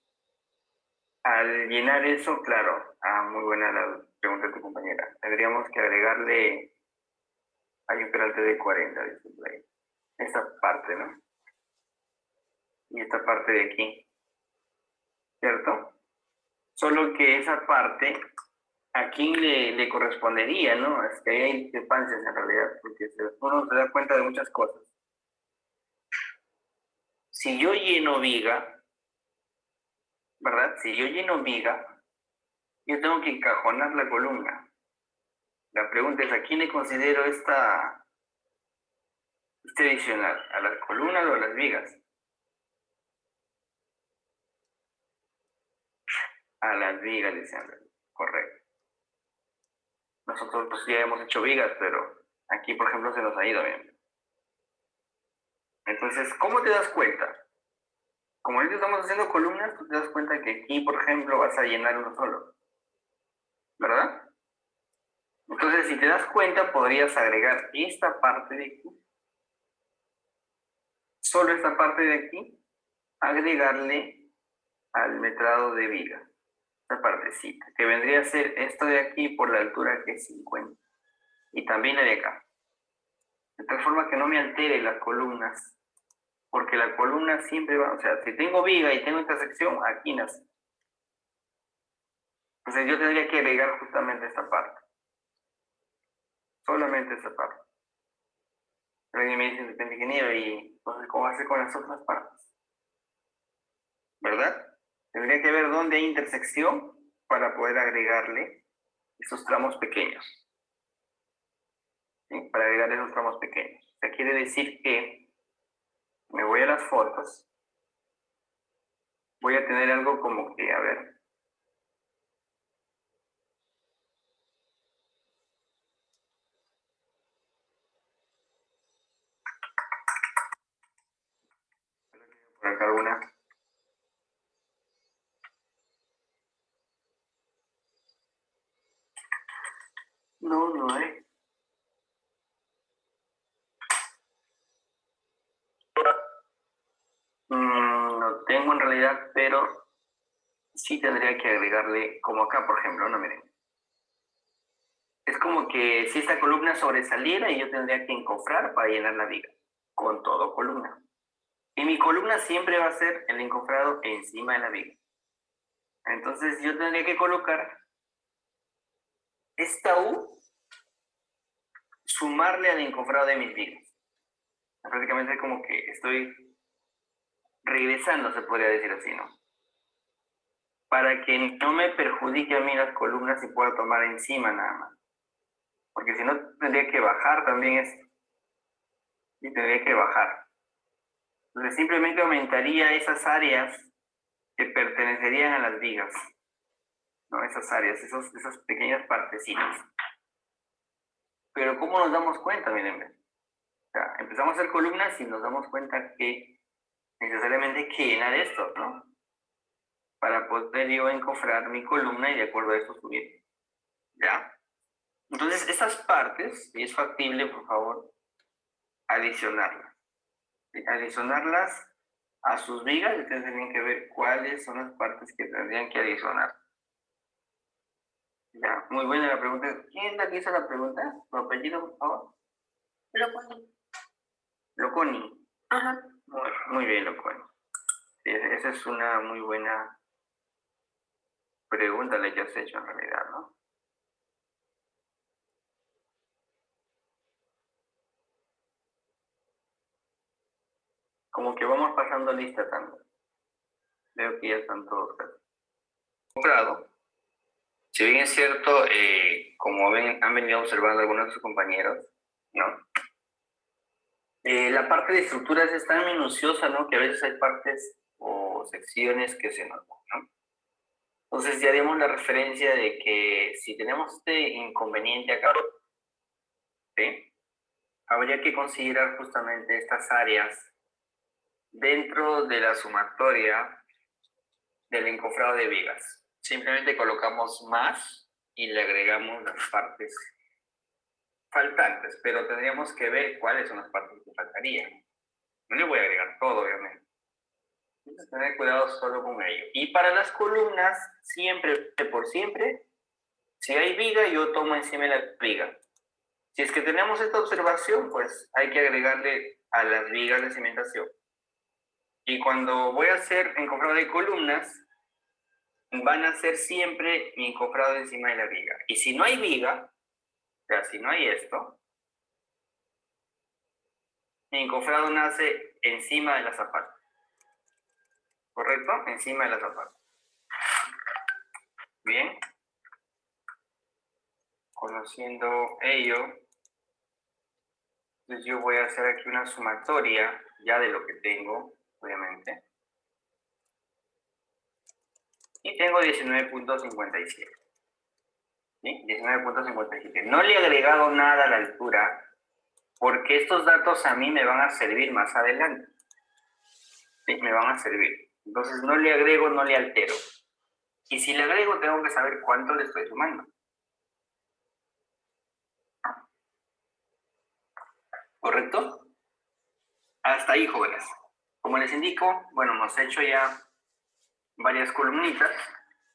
S1: al llenar eso, claro, muy buena la pregunta de tu compañera. Tendríamos que agregarle, hay un peralte de 40, dice por ahí. Esta parte, ¿no? Y esta parte de aquí, ¿cierto? Solo que esa parte, ¿a quién le correspondería, no? Es que ahí hay discrepancias en realidad, porque uno se da cuenta de muchas cosas. Si yo lleno viga, ¿verdad? Si yo lleno viga, yo tengo que encajonar la columna. La pregunta es, ¿a quién le considero este adicional? ¿A las columnas o a las vigas? A las vigas, dice Andrés. Correcto. Nosotros pues ya hemos hecho vigas, pero aquí, por ejemplo, se nos ha ido bien. Entonces, ¿cómo te das cuenta? Como ahorita estamos haciendo columnas, tú te das cuenta que aquí, por ejemplo, vas a llenar uno solo. ¿Verdad? Entonces, si te das cuenta, podrías agregar esta parte de aquí, solo esta parte de aquí, agregarle al metrado de viga, esta partecita, que vendría a ser esto de aquí por la altura que es 50, y también la de acá. De tal forma que no me altere las columnas, porque la columna siempre va, o sea, si tengo viga y tengo esta sección, aquí nace. Entonces yo tendría que agregar justamente esta parte, solamente esta parte. Pero alguien me dice, depende ingeniero, y entonces, ¿cómo hace con las otras partes? ¿Verdad? Tendría que ver dónde hay intersección para poder agregarle esos tramos pequeños. ¿Sí? Para agregar esos tramos pequeños. O sea, quiere decir que me voy a las fotos, voy a tener algo como que, a ver, por acá una. No, no hay. No tengo en realidad, pero sí tendría que agregarle, como acá, por ejemplo, no, miren. Es como que si esta columna sobresaliera y yo tendría que encofrar para llenar la viga, con todo columna. Y mi columna siempre va a ser el encofrado encima de la viga. Entonces yo tendría que colocar esta U, sumarle al encofrado de mis vigas. Prácticamente como que estoy regresando, se podría decir así, ¿no? Para que no me perjudique a mí las columnas y pueda tomar encima nada más. Porque si no, tendría que bajar también esto. Y tendría que bajar. Entonces simplemente aumentaría esas áreas que pertenecerían a las vigas, ¿no? Esas áreas, esas pequeñas partecitas. Pero ¿cómo nos damos cuenta? Miren, o sea, empezamos a hacer columnas y nos damos cuenta que necesariamente hay que llenar esto, ¿no? Para poder yo encofrar mi columna y de acuerdo a eso subir. ¿Ya? Entonces, estas partes, si es factible, por favor, adicionarlas. Adicionarlas a sus vigas, ustedes tienen que ver cuáles son las partes que tendrían que adicionar. Ya, muy buena la pregunta. ¿Quién es la que hizo la pregunta? ¿Tu apellido, por favor?
S4: Loconi.
S1: Loconi.
S4: Ajá.
S1: Muy bien, Loconi. Sí, esa es una muy buena pregunta la que has hecho en realidad, ¿no? Como que vamos pasando lista también. Veo que ya están todos casi. Comprado. Si bien es cierto, como han venido observando algunos de sus compañeros, ¿no? La parte de estructuras es tan minuciosa, ¿no? Que a veces hay partes o secciones que se notan, ¿no? Entonces ya dimos la referencia de que si tenemos este inconveniente acá, ¿sí? Habría que considerar justamente estas áreas dentro de la sumatoria del encofrado de vigas. Simplemente colocamos más y le agregamos las partes faltantes, pero tendríamos que ver cuáles son las partes que faltarían. No le voy a agregar todo, obviamente. Entonces, tener cuidado solo con ello. Y para las columnas, siempre, por siempre, si hay viga, yo tomo encima de la viga. Si es que tenemos esta observación, pues hay que agregarle a las vigas de cimentación. Y cuando voy a hacer encofrado de columnas, van a ser siempre mi encofrado encima de la viga. Y si no hay viga, o sea, si no hay esto, mi encofrado nace encima de la zapata. ¿Correcto? Encima de la zapata. Bien. Conociendo ello, entonces yo voy a hacer aquí una sumatoria ya de lo que tengo, obviamente. Y tengo 19.57. ¿Sí? 19.57. No le he agregado nada a la altura porque estos datos a mí me van a servir más adelante. ¿Sí? Me van a servir. Entonces no le agrego, no le altero. Y si le agrego, tengo que saber cuánto le estoy sumando. ¿Correcto? Hasta ahí, jóvenes. Como les indico, bueno, hemos hecho ya varias columnitas.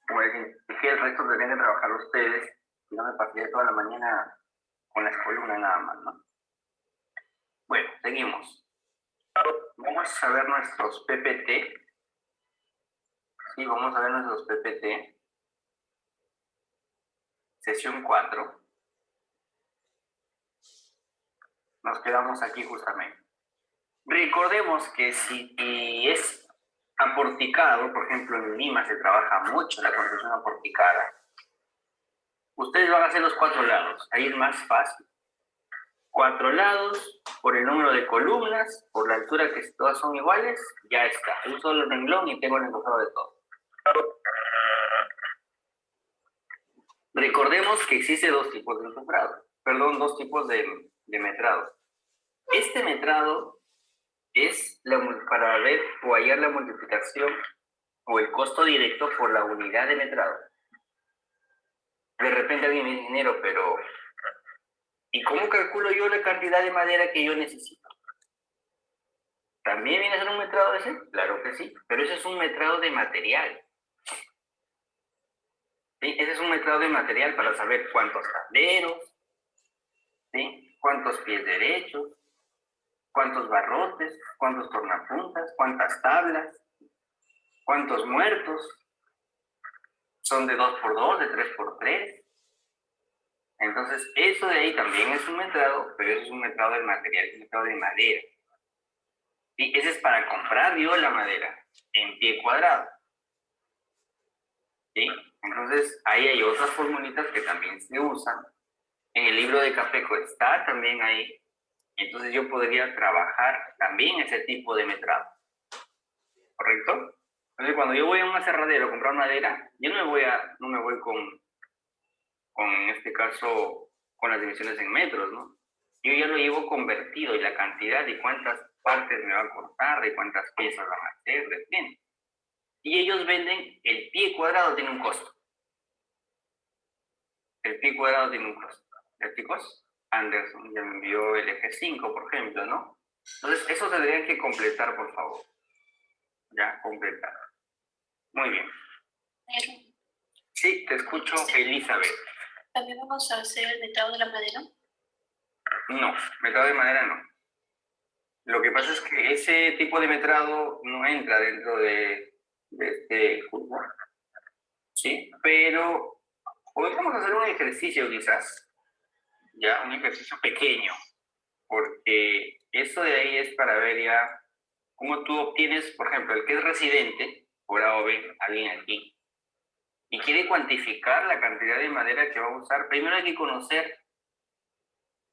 S1: Como les indiqué, el resto deberían de trabajar ustedes. Y no me pasé toda la mañana con las columnas nada más, ¿no? Bueno, seguimos. Vamos a ver nuestros PPT. Sí, vamos a ver nuestros PPT. Sesión 4. Nos quedamos aquí justamente. Recordemos que si es aporticado, por ejemplo en Lima se trabaja mucho la construcción aporticada, ustedes van a hacer los 4 lados, ahí es más fácil. 4 lados, por el número de columnas, por la altura que todas son iguales, ya está. Un solo renglón y tengo el encofrado de todo. Recordemos que existe dos tipos de encofrado, perdón, dos tipos de metrado. Este metrado es para ver o hallar la multiplicación o el costo directo por la unidad de metrado. De repente alguien me dice, ingeniero, pero ¿y cómo calculo yo la cantidad de madera que yo necesito? ¿También viene a ser un metrado ese? Claro que sí, pero ese es un metrado de material. ¿Sí? Ese es un metrado de material para saber cuántos tableros, ¿sí? ¿Cuántos pies derechos? ¿Cuántos barrotes? ¿Cuántos tornapuntas? ¿Cuántas tablas? ¿Cuántos muertos? ¿Son de 2x2, de 3x3? Entonces, eso de ahí también es un metrado, pero eso es un metrado de material, es un metrado de madera. ¿Sí? Ese es para comprar yo la madera en pie cuadrado. ¿Sí? Entonces, ahí hay otras formulitas que también se usan. En el libro de Capeco está también ahí. Entonces, yo podría trabajar también ese tipo de metrado. ¿Correcto? Entonces, cuando yo voy a un aserradero a comprar madera, yo no me voy en este caso, con las dimensiones en metros, ¿no? Yo ya lo llevo convertido y la cantidad y cuántas partes me va a cortar, de cuántas piezas van a hacer, depende. Y ellos venden, el pie cuadrado tiene un costo. El pie cuadrado tiene un costo. ¿Ya, chicos? Anderson ya me envió el eje 5, por ejemplo, ¿no? Entonces, eso tendrían que completar, por favor. Ya, completar. Muy bien.
S4: Pero
S1: Sí, te escucho, Elizabeth.
S4: también vamos a hacer el metrado de la madera.
S1: No, metrado de madera no. Lo que pasa es que ese tipo de metrado no entra dentro de este curso, ¿sí? Pero podríamos hacer un ejercicio quizás, ya, un ejercicio pequeño, porque eso de ahí es para ver ya cómo tú obtienes, por ejemplo, el que es residente, por A o B, alguien aquí, y quiere cuantificar la cantidad de madera que va a usar. Primero hay que conocer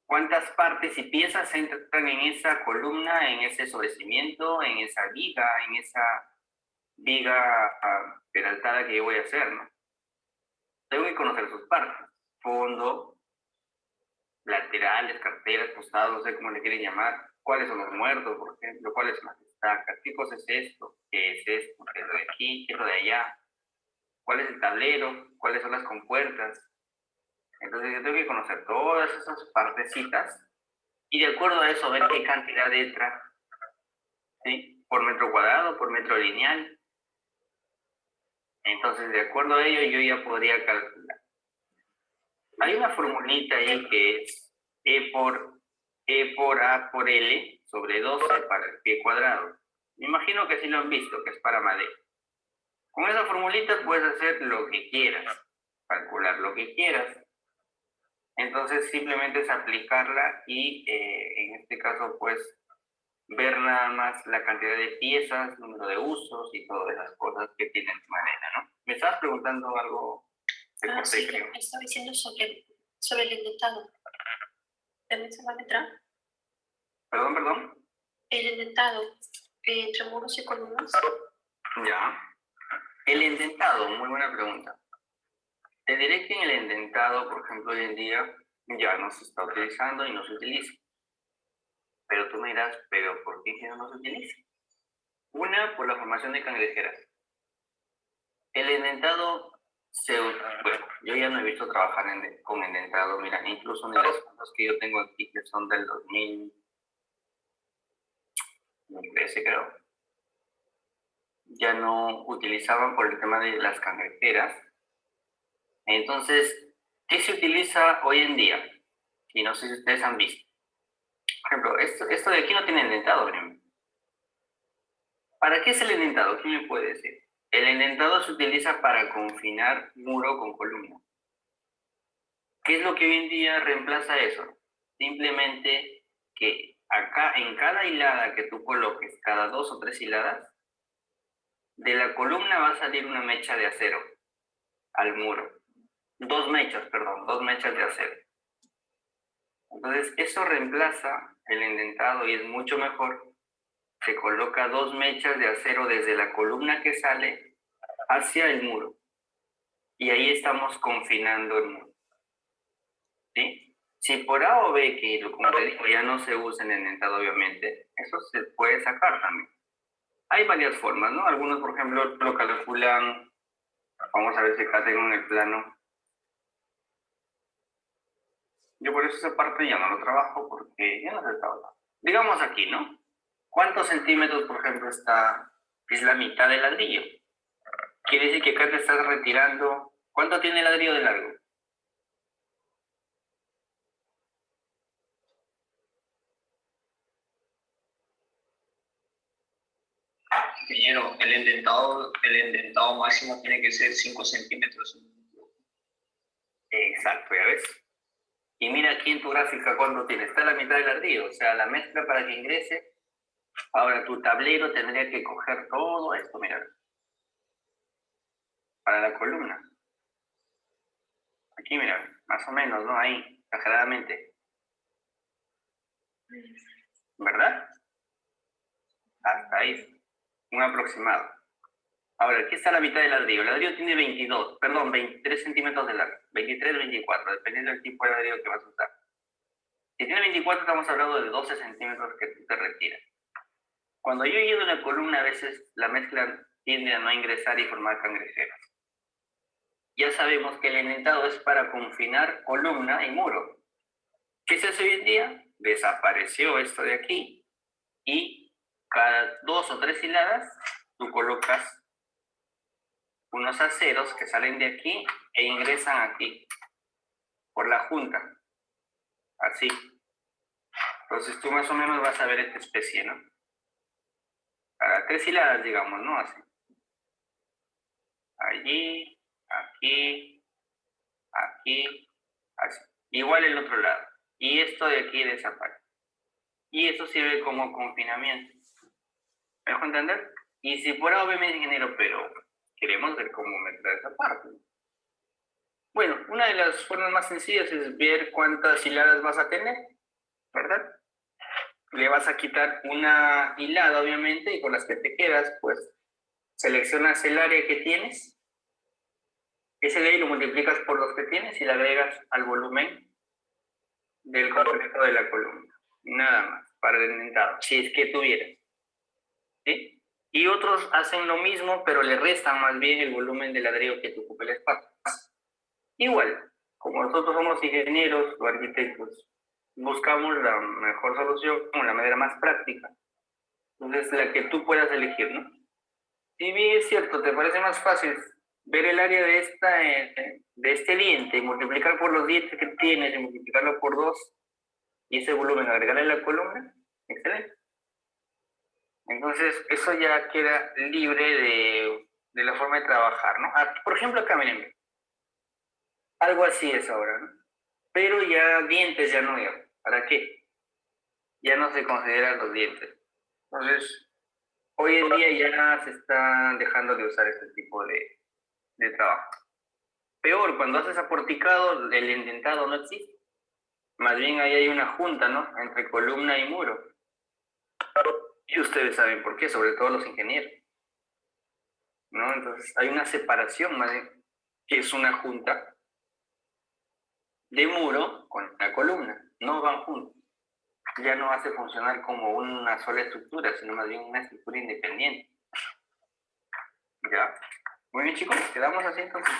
S1: cuántas partes y piezas entran en esa columna, en ese sobrecimiento, en esa viga peraltada que yo voy a hacer, ¿no? Tengo que conocer sus partes: fondo, laterales, carteras, costados, no sé cómo le quieren llamar, cuáles son los muertos, por ejemplo, cuáles son las estacas, qué cosa es esto, qué es esto, qué es lo de aquí, qué es lo de allá, cuál es el tablero, cuáles son las compuertas. Entonces yo tengo que conocer todas esas partecitas y de acuerdo a eso ver qué cantidad entra, ¿sí? Por metro cuadrado, por metro lineal. Entonces, de acuerdo a ello, yo ya podría calcular. Hay una formulita ahí que es E por A por L sobre 12 para el pie cuadrado. Me imagino que sí lo han visto, que es para madera. Con esa formulita puedes hacer lo que quieras, calcular lo que quieras. Entonces, simplemente es aplicarla y, en este caso, pues, ver nada más la cantidad de piezas, número de usos y todas esas cosas que tiene tu madera, ¿no? ¿Me estabas preguntando algo?
S4: Sí, me estaba diciendo sobre el indentado. ¿También se va a meter?
S1: Perdón.
S4: El indentado entre muros y columnas.
S1: Ya. El endentado, muy buena pregunta. Te diré que en el endentado, por ejemplo, hoy en día ya no se está utilizando y no se utiliza. Pero tú me dirás, ¿pero por qué ya no se utiliza? Una, por la formación de cangrejeras. El endentado bueno, yo ya no he visto trabajar con endentado. Mira, incluso en las fotos que yo tengo aquí, que son del 2013, creo, ya no utilizaban por el tema de las cangrejeras. Entonces, ¿qué se utiliza hoy en día? Y no sé si ustedes han visto. Por ejemplo, esto de aquí no tiene endentado, por ejemplo. ¿Para qué es el endentado? ¿Quién me puede decir? El endentado se utiliza para confinar muro con columna. ¿Qué es lo que hoy en día reemplaza eso? Simplemente que acá, en cada hilada que tú coloques, cada 2 o 3 hiladas, de la columna va a salir una mecha de acero al muro. 2 mechas de acero. Entonces, eso reemplaza el endentado y es mucho mejor. Se coloca 2 mechas de acero desde la columna que sale hacia el muro. Y ahí estamos confinando el muro. ¿Sí? Si por A o B, que como te digo, ya no se usa en endentado, obviamente, eso se puede sacar también. Hay varias formas, ¿no? Algunos, por ejemplo, lo calculan. Vamos a ver si acá tengo en el plano. Yo por eso esa parte ya no lo trabajo porque ya no se trabaja. Digamos aquí, ¿no? ¿Cuántos centímetros, por ejemplo, es la mitad del ladrillo? Quiere decir que acá te estás retirando. ¿Cuánto tiene el ladrillo de largo?
S2: Ingeniero, el endentado máximo tiene que ser 5 centímetros.
S1: Exacto, ya ves. Y mira aquí en tu gráfica cuánto tiene. Está a la mitad del ardillo, o sea, la mezcla para que ingrese. Ahora tu tablero tendría que coger todo esto, mira. Para la columna. Aquí, mira, más o menos, ¿no? Ahí, exageradamente. ¿Verdad? Hasta ahí. Un aproximado. Ahora, aquí está la mitad del ladrillo. El ladrillo tiene 23 centímetros de largo. 23, 24, dependiendo del tipo de ladrillo que vas a usar. Si tiene 24, estamos hablando de 12 centímetros que tú te retiras. Cuando yo llevo una columna, a veces la mezcla tiende a no ingresar y formar cangrejeras. Ya sabemos que el endentado es para confinar columna y muro. ¿Qué se hace hoy en día? Desapareció esto de aquí y cada 2 o 3 hiladas tú colocas unos aceros que salen de aquí e ingresan aquí por la junta. Así. Entonces tú más o menos vas a ver esta especie, ¿no? Para 3 hiladas, digamos, ¿no? Así. Allí, aquí, aquí, así. Igual el otro lado. Y esto de aquí desaparece. Y eso sirve como confinamiento. ¿Me dejo entender? Y si fuera obviamente ingeniero, pero queremos ver cómo meter esa parte. Bueno, una de las formas más sencillas es ver cuántas hiladas vas a tener, ¿verdad? Le vas a quitar una hilada, obviamente, y con las que te quedas, pues, seleccionas el área que tienes, ese de ahí lo multiplicas por los que tienes y le agregas al volumen del completo de la columna. Nada más, para el endentado, si es que tuvieras. ¿Sí? Y otros hacen lo mismo, pero le restan más bien el volumen del ladrillo que te ocupe el espacio. Igual, como nosotros somos ingenieros o arquitectos, buscamos la mejor solución, la manera más práctica. Entonces, la que tú puedas elegir, ¿no? Si bien es cierto, te parece más fácil ver el área de este diente y multiplicar por los dientes que tienes y multiplicarlo por 2 y ese volumen agregarle a la columna, excelente. Entonces, eso ya queda libre de la forma de trabajar, ¿no? Por ejemplo, acá, miren, algo así es ahora, ¿no? Pero ya dientes ya no hay. ¿Para qué? Ya no se consideran los dientes. Entonces, hoy en día ya se está dejando de usar este tipo de trabajo. Peor, cuando haces aporticado, el endentado no existe. Más bien ahí hay una junta, ¿no? Entre columna y muro. Y ustedes saben por qué, sobre todo los ingenieros, ¿no? Entonces, hay una separación, más bien, que es una junta de muro con la columna. No van juntos. Ya no hace funcionar como una sola estructura, sino más bien una estructura independiente. ¿Ya? Muy bien, chicos, quedamos así entonces.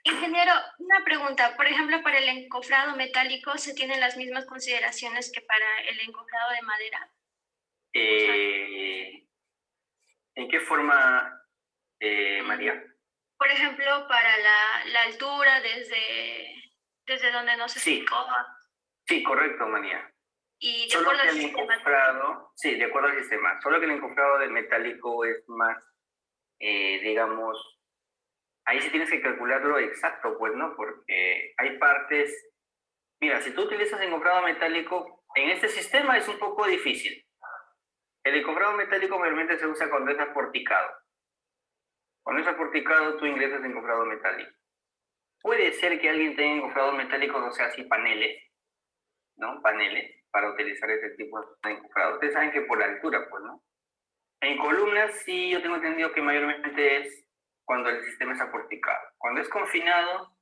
S3: Ingeniero, una pregunta. Por ejemplo, para el encofrado metálico, ¿se tienen las mismas consideraciones que para el encofrado de madera?
S1: ¿En qué forma, María?
S3: Por ejemplo, para la altura desde donde no se
S1: Sí.
S3: escoba.
S1: Sí, correcto, María.
S3: Y de
S1: Solo
S3: acuerdo
S1: que
S3: al
S1: el
S3: sistema.
S1: encofrado, sí, de acuerdo al sistema. Solo que el encofrado de metálico es más, digamos, ahí sí tienes que calcularlo exacto, pues, ¿no? Porque hay partes. Mira, si tú utilizas encofrado metálico, en este sistema es un poco difícil. El encofrado metálico mayormente se usa cuando es aporticado. Cuando es aporticado, tú ingresas encofrado metálico. Puede ser que alguien tenga encofrado metálico, no sea así paneles, ¿no? Paneles para utilizar ese tipo de encofrado. Ustedes saben que por la altura, pues, ¿no? En columnas sí, yo tengo entendido que mayormente es cuando el sistema es aporticado. Cuando es confinado,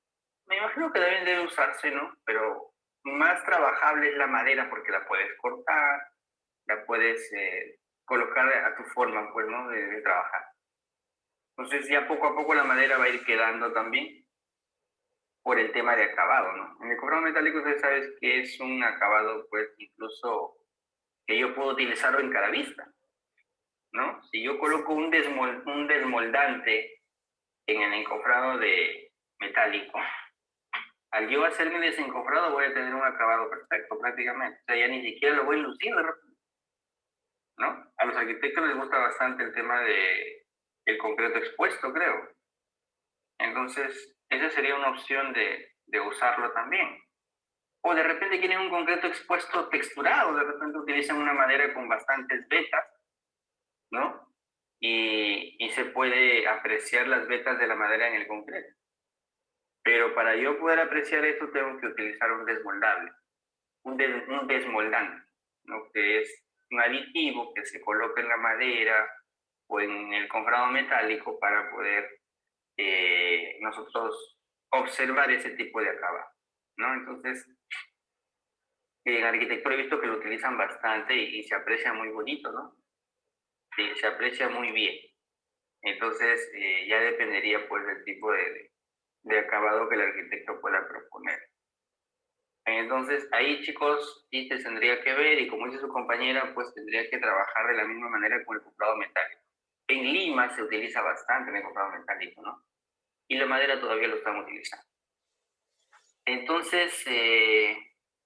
S1: me imagino que también debe usarse, ¿no? Pero más trabajable es la madera porque la puedes cortar, la puedes colocar a tu forma, pues, ¿no? De trabajar. Entonces ya poco a poco la madera va a ir quedando también por el tema de acabado, ¿no? En el encofrado metálico ustedes saben que es un acabado, pues, incluso que yo puedo utilizarlo en cada vista, ¿no? Si yo coloco un desmoldante en el encofrado de metálico, al yo hacer mi desencofrado voy a tener un acabado perfecto prácticamente. O sea, ya ni siquiera lo voy a lucir, ¿no? A los los arquitectos les gusta bastante el tema el concreto expuesto, creo. Entonces, esa sería una opción de usarlo también. O de repente quieren un concreto expuesto texturado, de repente utilizan una madera con bastantes vetas, ¿no? Y se puede apreciar las vetas de la madera en el concreto. Pero para yo poder apreciar esto tengo que utilizar un desmoldable, un desmoldante, ¿no? Que es un aditivo que se coloca en la madera o en el confrado metálico para poder nosotros observar ese tipo de acabado, ¿no? Entonces, en arquitectura he visto que lo utilizan bastante y se aprecia muy bonito, ¿no? Sí, se aprecia muy bien. Entonces, ya dependería pues del tipo de acabado que el arquitecto pueda proponer. Entonces, ahí chicos, sí te tendría que ver y como dice su compañera, pues tendría que trabajar de la misma manera con el confrado metálico. En Lima se utiliza bastante el confrado metálico, ¿no? Y la madera todavía lo están utilizando. Entonces,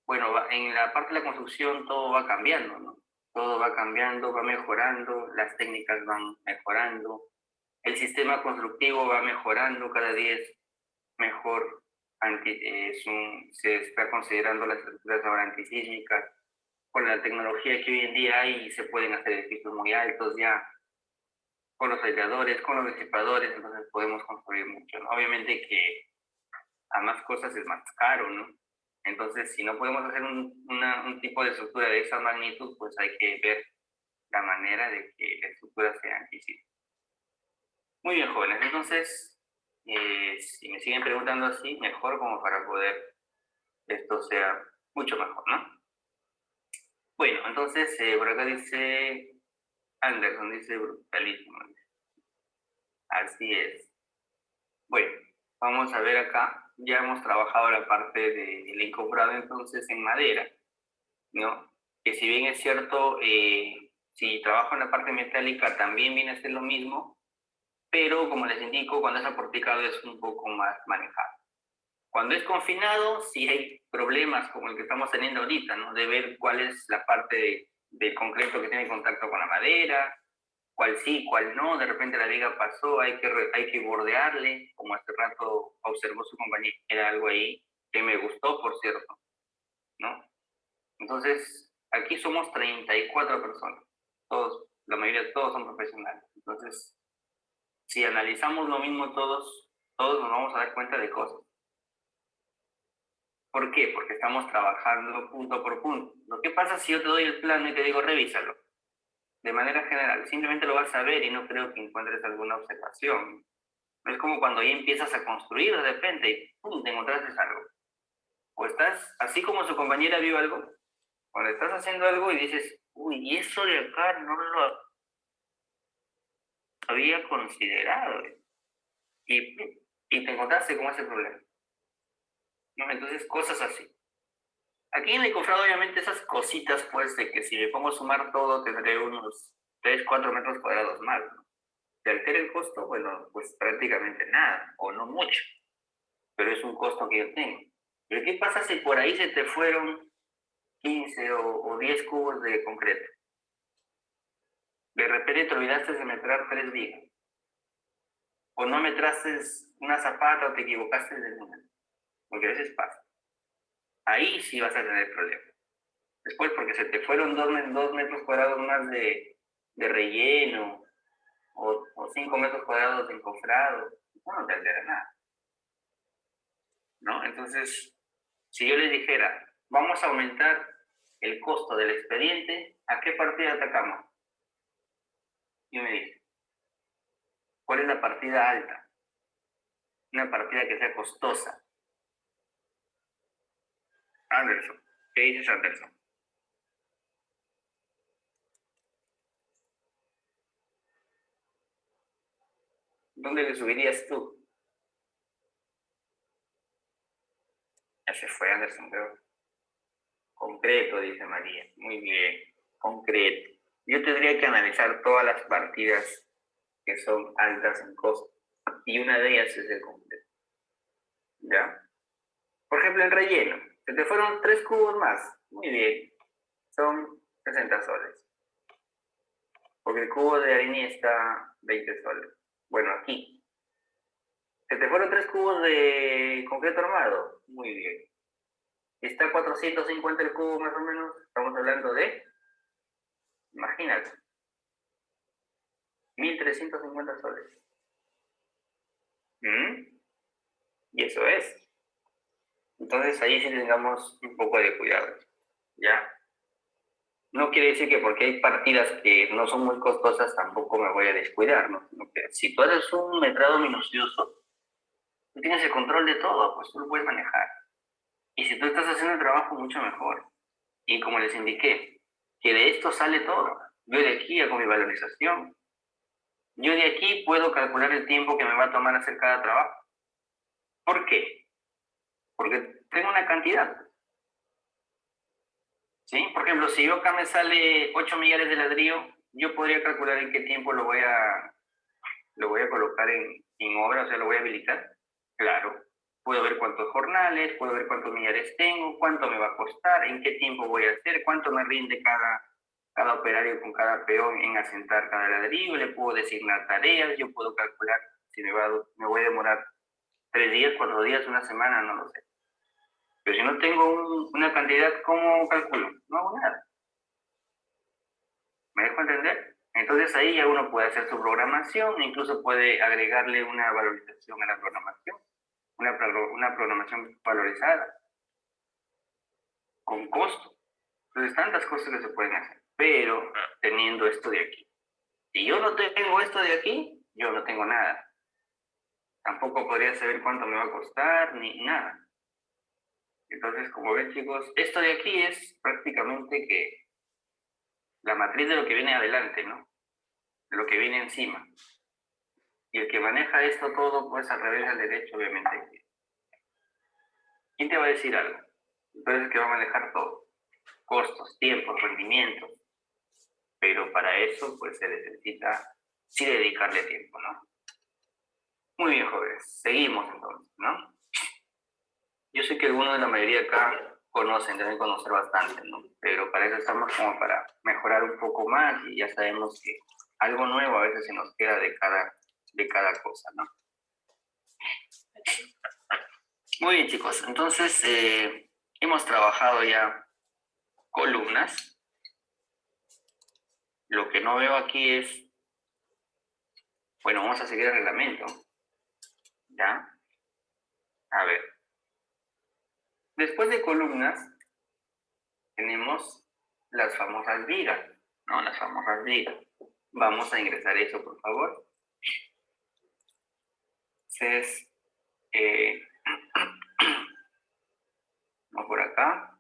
S1: bueno, en la parte de la construcción todo va cambiando, ¿no? Todo va cambiando, va mejorando, las técnicas van mejorando, el sistema constructivo va mejorando, cada día es mejor, se está considerando las estructuras ahora antisísmicas, con la tecnología que hoy en día hay se pueden hacer edificios muy altos ya, con los aisladores, con los disipadores, entonces podemos construir mucho, ¿no? Obviamente que a más cosas es más caro, ¿no? Entonces, si no podemos hacer un tipo de estructura de esa magnitud, pues hay que ver la manera de que la estructura sea antisísmica. Muy bien, jóvenes. Entonces, si me siguen preguntando así, mejor como para poder esto sea mucho mejor, ¿no? Bueno, entonces, por acá dice Anderson, dice brutalísimo. Así es. Bueno, vamos a ver acá. Ya hemos trabajado la parte del encofrado entonces en madera, ¿no? Que si bien es cierto, si trabajo en la parte metálica también viene a ser lo mismo, pero como les indico, cuando es aporticado es un poco más manejable. Cuando es confinado, sí hay problemas como el que estamos teniendo ahorita, ¿no? De ver cuál es la parte del concreto que tiene contacto con la madera, cuál sí, cuál no, de repente la viga pasó, hay que bordearle, como hace rato observó su compañera algo ahí que me gustó, por cierto, ¿no? Entonces, aquí somos 34 personas, todos, la mayoría, todos son profesionales. Entonces, si analizamos lo mismo todos nos vamos a dar cuenta de cosas. ¿Por qué? Porque estamos trabajando punto por punto. Lo que pasa si yo te doy el plano y te digo, revísalo, de manera general, simplemente lo vas a ver y no creo que encuentres alguna observación. Es como cuando ya empiezas a construir de repente y ¡pum!, te encontraste algo. O estás, así como su compañera vio algo, cuando estás haciendo algo y dices, uy, y eso de acá no lo había considerado. Y te encontraste con ese problema, ¿no? Entonces, cosas así. Aquí en el cofrado, obviamente, esas cositas, pues, de que si me pongo a sumar todo, tendré unos 3, 4 metros cuadrados más, ¿no? ¿Se altera el costo? Bueno, pues prácticamente nada, o no mucho, pero es un costo que yo tengo. Pero ¿qué pasa si por ahí se te fueron 15 o 10 cubos de concreto? De repente te olvidaste de meter 3 vigas, o no metraste una zapata o te equivocaste de número, porque a veces pasa. Ahí sí vas a tener problemas. Después, porque se te fueron 2 metros cuadrados más de relleno, o 5 metros cuadrados de encofrado, no te altera nada, ¿no? Entonces, si yo les dijera, vamos a aumentar el costo del expediente, ¿a qué partida atacamos? Y me dice, ¿cuál es la partida alta? Una partida que sea costosa. Anderson, ¿qué dices, Anderson? ¿Dónde le subirías tú? Ya se fue Anderson, creo. Concreto, dice María. Muy bien, concreto. Yo tendría que analizar todas las partidas que son altas en costo. Y una de ellas es el concreto. ¿Ya? Por ejemplo, el relleno. Se te fueron 3 cubos más. Muy bien. Son 60 soles. Porque el cubo de harina está 20 soles. Bueno, aquí. ¿Se te fueron 3 cubos de concreto armado? Muy bien. Está 450 el cubo más o menos. Estamos hablando de, imagínate, 1.350 soles. Y eso es. Entonces ahí sí tengamos un poco de cuidado. ¿Ya? No quiere decir que porque hay partidas que no son muy costosas tampoco me voy a descuidar, ¿no? Sino que si tú haces un metrado minucioso, tú tienes el control de todo, pues tú lo puedes manejar. Y si tú estás haciendo el trabajo, mucho mejor. Y como les indiqué, que de esto sale todo. Yo de aquí hago mi valorización. Yo de aquí puedo calcular el tiempo que me va a tomar hacer cada trabajo. ¿Por qué? Porque tengo una cantidad. ¿Sí? Por ejemplo, si yo acá me sale 8 millares de ladrillo, yo podría calcular en qué tiempo lo voy a colocar en obra, o sea, lo voy a habilitar. Claro. Puedo ver cuántos jornales, puedo ver cuántos millares tengo, cuánto me va a costar, en qué tiempo voy a hacer, cuánto me rinde cada operario con cada peón en asentar cada ladrillo, le puedo designar tareas, yo puedo calcular si me voy a demorar 3 días, 4 días, una semana, no lo sé. Pero si no tengo una cantidad, ¿cómo calculo? No hago nada. ¿Me dejo entender? Entonces ahí ya uno puede hacer su programación, incluso puede agregarle una valorización a la programación, una programación valorizada, con costo. Entonces tantas cosas que se pueden hacer, pero teniendo esto de aquí. Si yo no tengo esto de aquí, yo no tengo nada. Tampoco podría saber cuánto me va a costar, ni nada. Entonces, como ven chicos, esto de aquí es prácticamente que la matriz de lo que viene adelante, ¿no? De lo que viene encima. Y el que maneja esto todo, pues al revés al derecho, obviamente. ¿Quién te va a decir algo? Entonces, que va a manejar todo. Costos, tiempos, rendimientos. Pero para eso, pues se necesita sí dedicarle tiempo, ¿no? Muy bien, jóvenes. Seguimos entonces, ¿no? Yo sé que algunos de la mayoría acá deben conocer bastante, ¿no? Pero para eso estamos como para mejorar un poco más y ya sabemos que algo nuevo a veces se nos queda de cada cosa, ¿no? Muy bien, chicos. Entonces, hemos trabajado ya columnas. Lo que no veo aquí es, bueno, vamos a seguir el reglamento, ¿ya? A ver. Después de columnas, tenemos las famosas vigas, ¿no? Las famosas vigas. Vamos a ingresar eso, por favor. Entonces, vamos por acá.